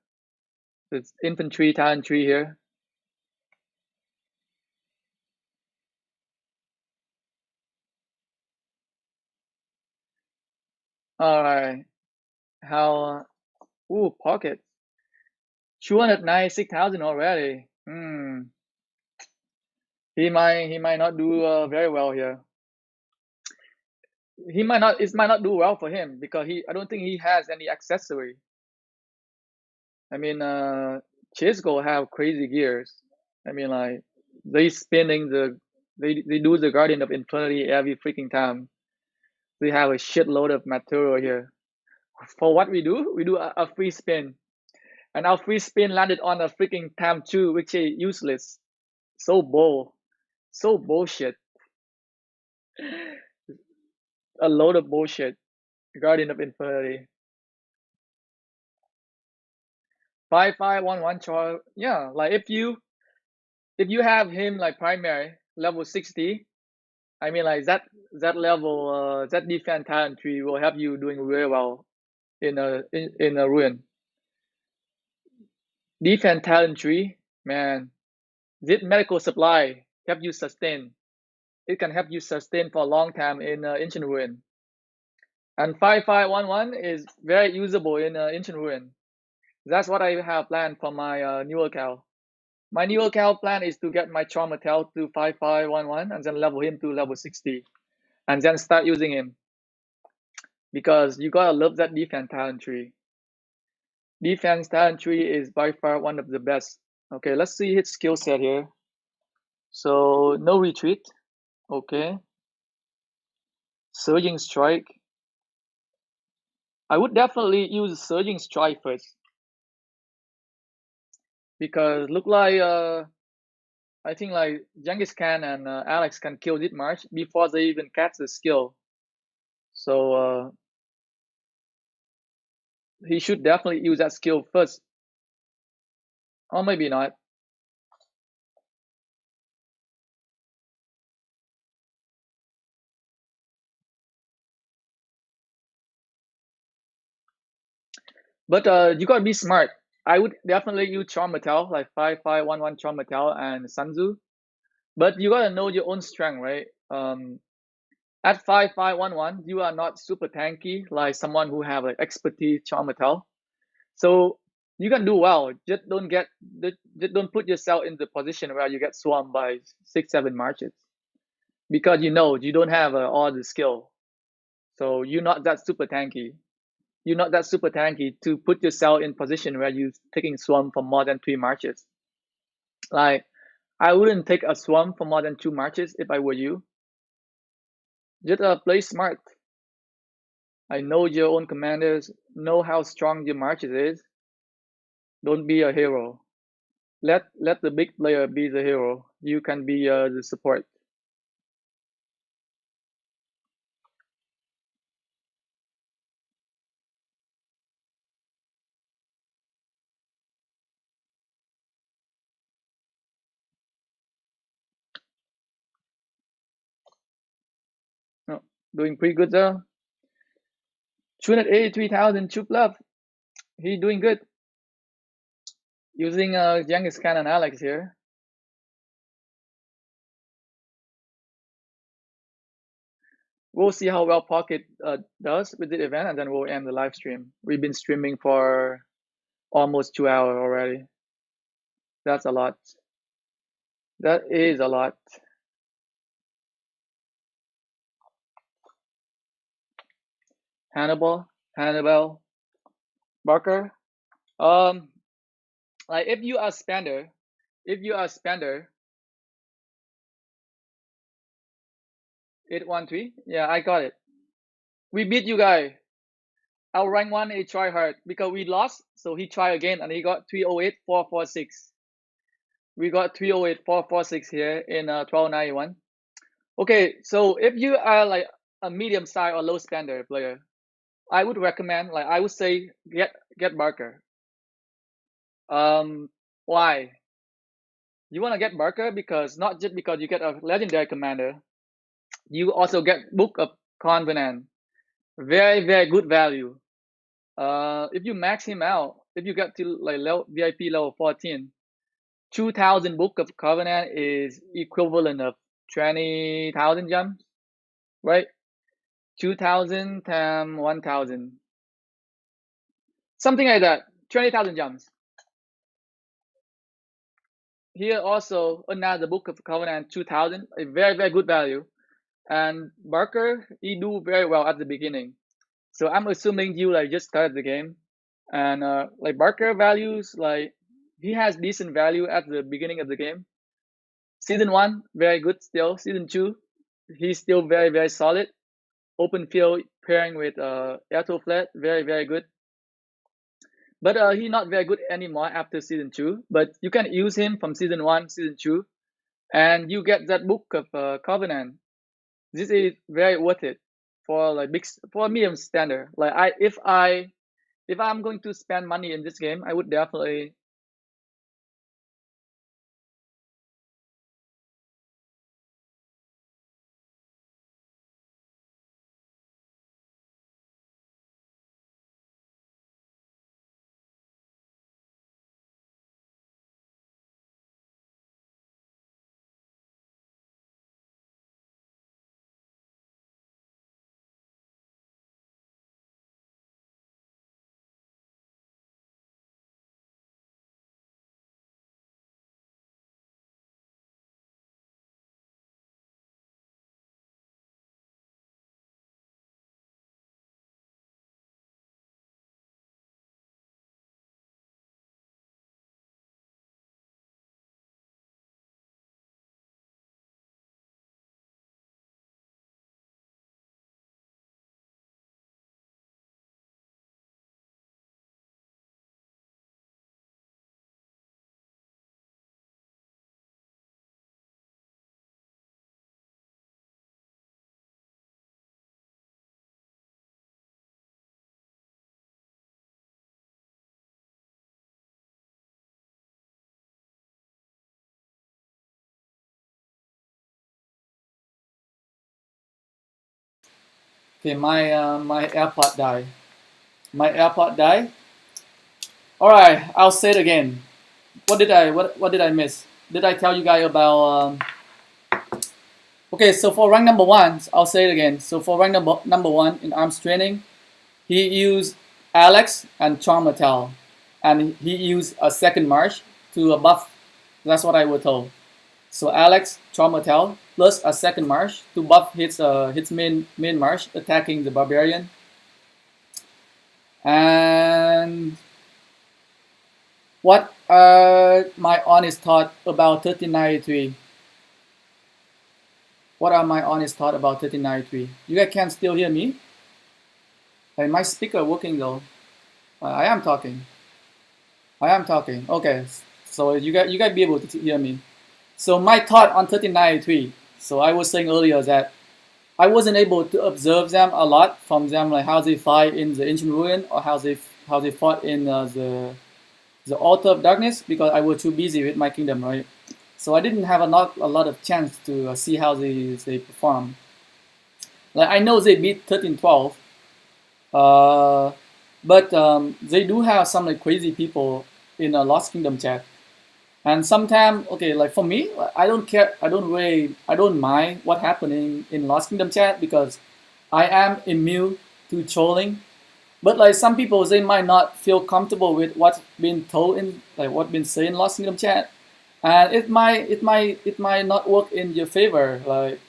infantry talent tree here. All right. How? Ooh, pocket. 296,000 already. He might not do very well here. It might not do well for him because I don't think he has any accessory. I mean, Chisco have crazy gears. I mean, like they do the Guardian of Infinity every freaking time. They have a shitload of material here. For what we do a free spin, and our free spin landed on a freaking time 2, which is useless. So bullshit. A load of bullshit. Guardian of Infinity. 5511 char. Yeah, like if you have him like primary level 60, I mean like that level that defense talent tree will help you doing very well in a ruin. Defense talent tree, man. This medical supply help you sustain. It can help you sustain for a long time in ancient ruin. And 5511 is very usable in ancient ruin. That's what I have planned for my new account. My new account plan is to get my Charmatel to 5511 and then level him to level 60 and then start using him because you gotta love that defense talent tree. Defense talent tree is by far one of the best. Okay, let's see his skill set here. So no retreat. Okay. Surging strike. I would definitely use surging strike first because look like I think like Genghis Khan and Alex can kill this March before they even catch the skill. So he should definitely use that skill first. Or maybe not. But you gotta be smart. I would definitely use Charmatel, like 5511 Charmatel and Sanzu. But you gotta know your own strength, right? At 5511, you are not super tanky like someone who have like expertise Charmatel. So you can do well. Just don't put yourself in the position where you get swarmed by 6, 7 marches because you know you don't have all the skill. So you're not that super tanky. You're not that super tanky to put yourself in position where you're taking swarm for more than 3 marches. Like I wouldn't take a swarm for more than 2 marches if I were you. Just play smart. I know your own commanders, know how strong your marches is. Don't be a hero. Let the big player be the hero. You can be the support. No, doing pretty good there. 283,000 troop left. He doing good. Using Genghis Khan and Alex here. We'll see how well Pocket does with the event, and then we'll end the live stream. We've been streaming for almost 2 hours already. That's a lot. That is a lot. Hannibal, Barker. Um, like if you are spender, 813. Yeah, I got it. We beat you guys. Our rank one he try hard because we lost, so he try again and he got 308,446. We got 308,446 here in 1291. Okay, so if you are like a medium size or low spender player, I would recommend, like I would say, get Barker. Why? You want to get Barker because not just because you get a legendary commander, you also get Book of Covenant, very good value. If you max him out, if you get to like level, VIP level 14, 2,000 Book of Covenant is equivalent of 20,000 gems, right? 2,000 times 1,000, something like that. 20,000 gems. Here also another Book of Covenant 2,000, a very good value. And Barker, he do very well at the beginning. So I'm assuming you like just started the game, and like Barker values, like he has decent value at the beginning of the game. Season one, very good still. Season two, he's still very solid. Open field pairing with Airto Flat, very good. But he's not very good anymore after season two. But you can use him from season one, season two, and you get that Book of Covenant. This is very worth it for like for medium standard. Like if I'm going to spend money in this game, I would definitely. Okay, my AirPod died. My AirPod died. All right, I'll say it again. What did I miss? Did I tell you guys about? Okay, so for rank number one, I'll say it again. So for rank number one in arms training, he used Alex and Charmatel, and he used a second march to buff. That's what I was told. So Alex Charmatel plus a second march to buff his main march attacking the barbarian. And what are my honest thought about 1393? What are my honest thought about 1393? You guys can still hear me? And my speaker working though. I am talking. I am talking. Okay, so you guys be able to hear me. So my thought on 1393. So I was saying earlier that I wasn't able to observe them a lot from them, like how they fight in the ancient ruin or how they fought in the altar of darkness, because I was too busy with my kingdom, right? So I didn't have a lot of chance to see how they perform. Like I know they beat 1312, but they do have some like crazy people in a Lost Kingdom chat. And sometimes, okay, like for me, I don't care. I don't mind what happening in Lost Kingdom chat because I am immune to trolling. But like some people, they might not feel comfortable with what's been told in like what been said in Lost Kingdom chat, and it might not work in your favor. Like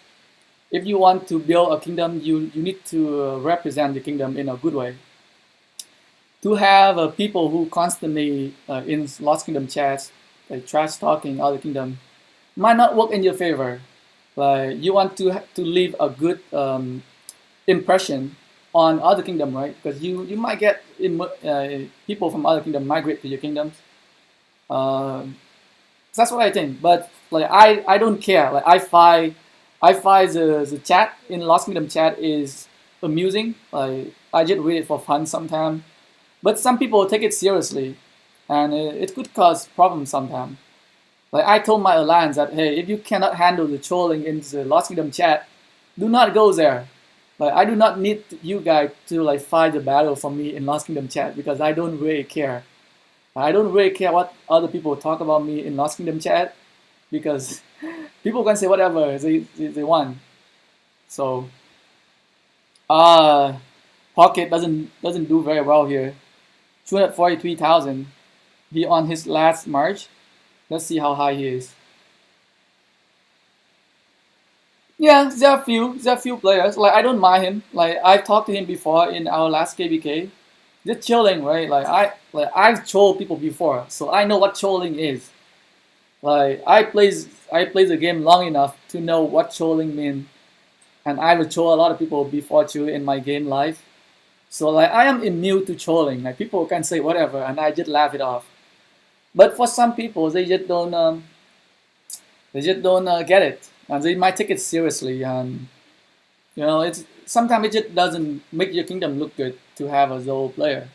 if you want to build a kingdom, you need to represent the kingdom in a good way. To have people who constantly in Lost Kingdom chats like trash talking other kingdom might not work in your favor. Like you want to leave a good impression on other kingdom, right? Because you might get people from other kingdom migrate to your kingdoms. That's what I think. But like I don't care. Like I find the chat in Lost Kingdom chat is amusing. Like I just read it for fun sometimes. But some people take it seriously, and it could cause problems sometimes. Like I told my alliance that hey, if you cannot handle the trolling in the Lost Kingdom chat, do not go there. Like I do not need you guys to like fight the battle for me in Lost Kingdom chat because I don't really care. I don't really care what other people talk about me in Lost Kingdom chat because people can say whatever they want. So uh Pocket doesn't do very well here. 243,000. He on his last march. Let's see how high he is. Yeah, there are few players. Like I don't mind him. Like I've talked to him before in our last KBK. Just chilling, right? I've trolled people before, so I know what trolling is. Like I plays the game long enough to know what trolling means, and I will troll a lot of people before too in my game life. So like I am immune to trolling. Like people can say whatever, and I just laugh it off. But for some people, they just don't get it, and they might take it seriously. And it's sometimes it just doesn't make your kingdom look good to have a Zoro player.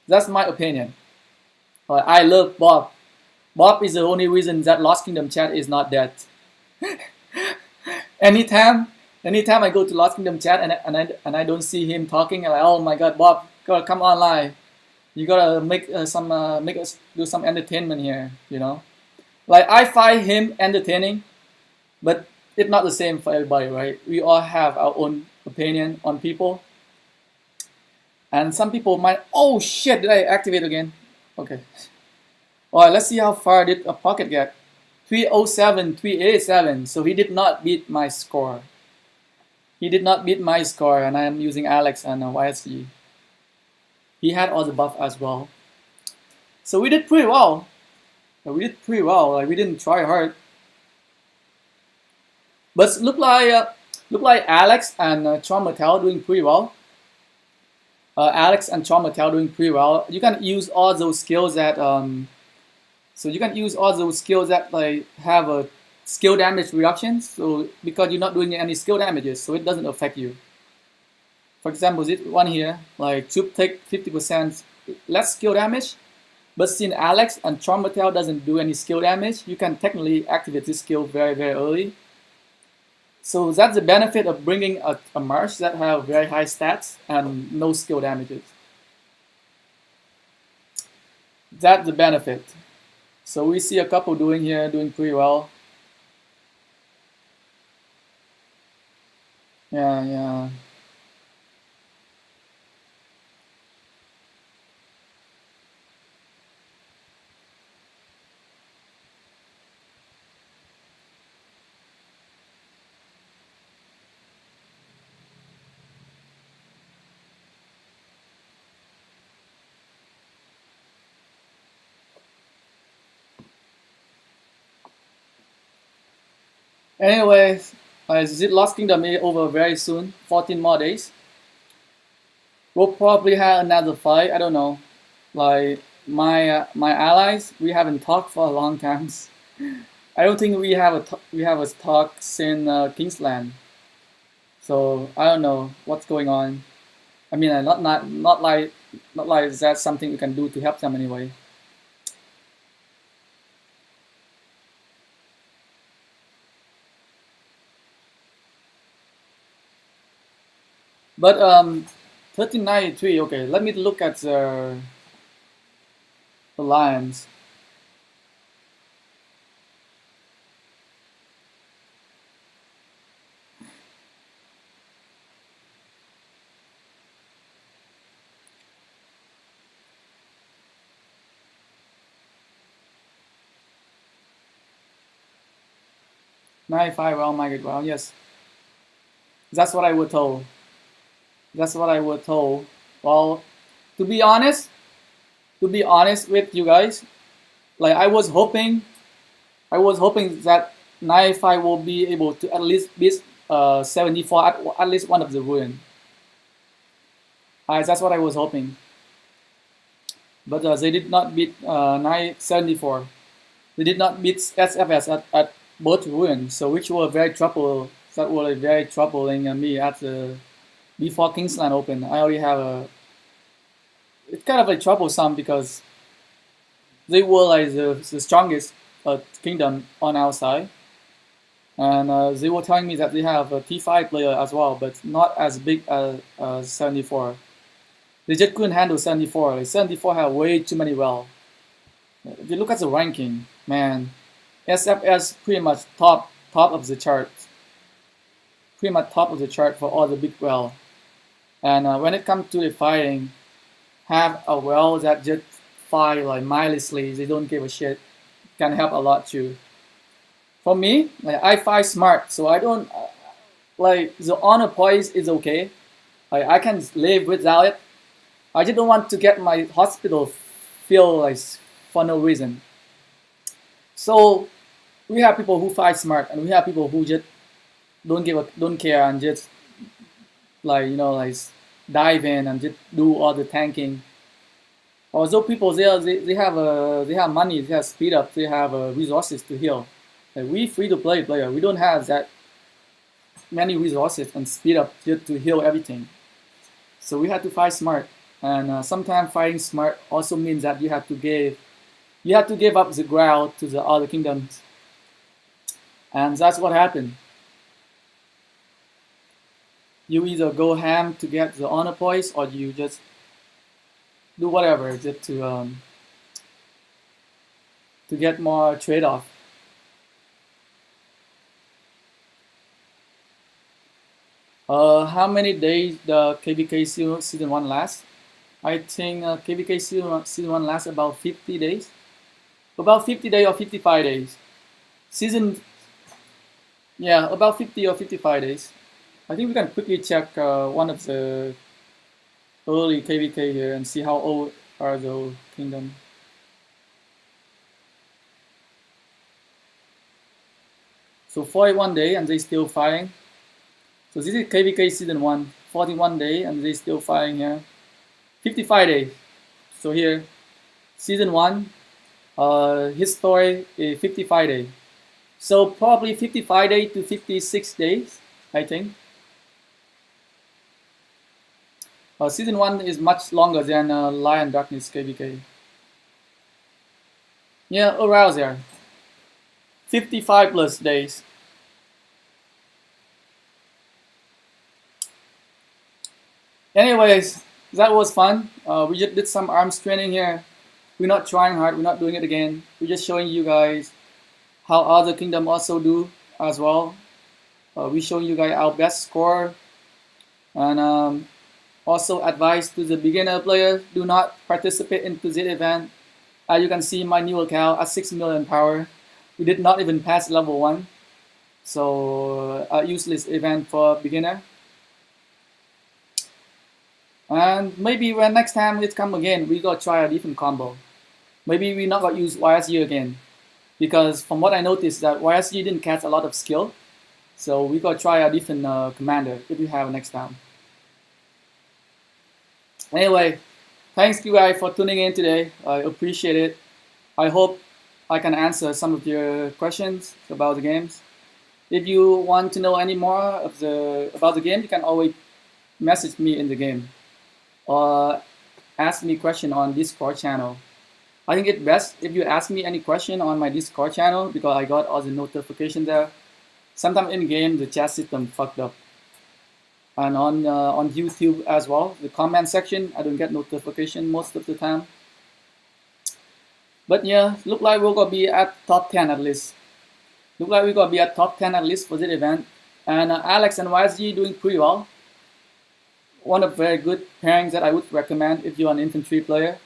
That's my opinion. I love Bob. Bob is the only reason that Lost Kingdom chat is not dead. anytime, anytime I go to Lost Kingdom chat and I don't see him talking, I'm like, oh my God, Bob, gotta come online. You gotta make make us do some entertainment here. Like I find him entertaining, but it's not the same for everybody, right? We all have our own opinion on people, and some people might. Oh shit! Did I activate again? Okay. All right. Let's see how far did a Pocket get. 307, 387. So he did not beat my score. He did not beat my score, and I am using Alex and YSG. He had all the buff as well. So we did pretty well. Like we didn't try hard. But look like Alex and Traumatel doing pretty well. Alex and Traumatel doing pretty well. You can use all those skills that like have a skill damage reduction. So because you're not doing any skill damages, so it doesn't affect you. For example, this one here, like Troop take 50% less skill damage, but since Alex and Traumatel doesn't do any skill damage, you can technically activate this skill very, very early. So that's the benefit of bringing a march that have very high stats and no skill damages. That's the benefit. So we see a couple doing here, doing pretty well. Yeah, yeah. Anyways, Lost Kingdom is over very soon. 14 more days. We'll probably have another fight. I don't know. Like my allies, we haven't talked for a long time. I don't think we have a talk since Kingsland. So I don't know what's going on. I mean, not like that's something we can do to help them anyway. But 1393. Okay, let me look at the alliance. Nine five. Oh my god! Well, yes, that's what I was told. That's what I was told. Well, to be honest, with you guys, like I was hoping that 95 will be able to at least beat 74 at least one of the ruin. That's what I was hoping. But they did not beat 974. They did not beat SFS at both ruins, so which were very trouble. That were very troubling me at the before Kingsland Open. I already have a. It's kind of like troublesome because they were like the strongest kingdom on our side, and they were telling me that they have a T5 player as well, but not as big as 74. They just couldn't handle 74. Like 74 had way too many well. If you look at the ranking, man, SFS pretty much top of the chart. Pretty much top of the chart for all the big well. And when it comes to the fighting, have a well that just fight like mindlessly, they don't give a shit, can help a lot too. For me, like I fight smart, so I don't like the honor poise is okay. Like I can live without it. I just don't want to get my hospital feel like for no reason. So we have people who fight smart, and we have people who just don't care and just like like dive in and just do all the tanking. Although people they have money, they have speed up, they have resources to heal. Like we free to play player, we don't have that many resources and speed up just to heal everything. So we have to fight smart, and sometimes fighting smart also means that you have to give up the ground to the other kingdoms, and that's what happened. You either go ham to get the honor points, or you just do whatever just to get more trade off. How many days the KVK season one lasts? I think KVK season one lasts about 50 days. About 50 days or 55 days. Season, yeah, about 50 or 55 days. I think we can quickly check one of the early KVK here and see how old are the kingdom. So 41 day and they still fighting. So this is KVK season 1, 41 day and they still fighting here. 55 days. So here, season 1, his story is 55 days. So probably 55 days to 56 days, I think. Season 1 is much longer than Lion Darkness KVK. Yeah, around there. 55 plus days. Anyways, that was fun. We just did some arms training here. We're not trying hard. We're not doing it again. We're just showing you guys how other kingdom also do as well. We're showing you guys our best score, and also advice to the beginner players: do not participate into this event. As you can see, my new account at 6 million power. We did not even pass level 1. So a useless event for beginner. And maybe when next time it come again, we gotta try a different combo. Maybe we not gonna use YSG again. Because from what I noticed that YSG didn't catch a lot of skill. So we gotta try a different commander if we have next time. Anyway, thanks you guys for tuning in today. I appreciate it. I hope I can answer some of your questions about the games. If you want to know any more about the game, you can always message me in the game or ask me question on Discord channel. I think it's best if you ask me any question on my Discord channel because I got all the notifications there. Sometimes in game the chat system fucked up, and on YouTube as well, the comment section I don't get notification most of the time. But yeah, look like we're gonna be at top 10 at least. Look like we're gonna be at top 10 at least for this event. And Alex and YSG doing pretty well. One of very good pairings that I would recommend if you're an infantry player.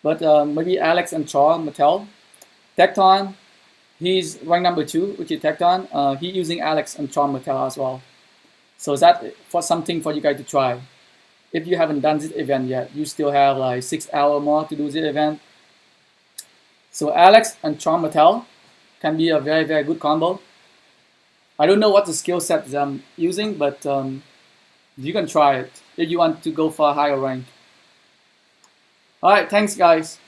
But maybe Alex and Char Mattel. Tecton, he's rank number 2, which is Tecton. He's using Alex and Char Mattel as well. So that for something for you guys to try. If you haven't done this event yet, you still have like 6 hours more to do this event. So Alex and Char Mattel can be a very, very good combo. I don't know what the skill set I'm using, but you can try it if you want to go for a higher rank. Alright, thanks guys.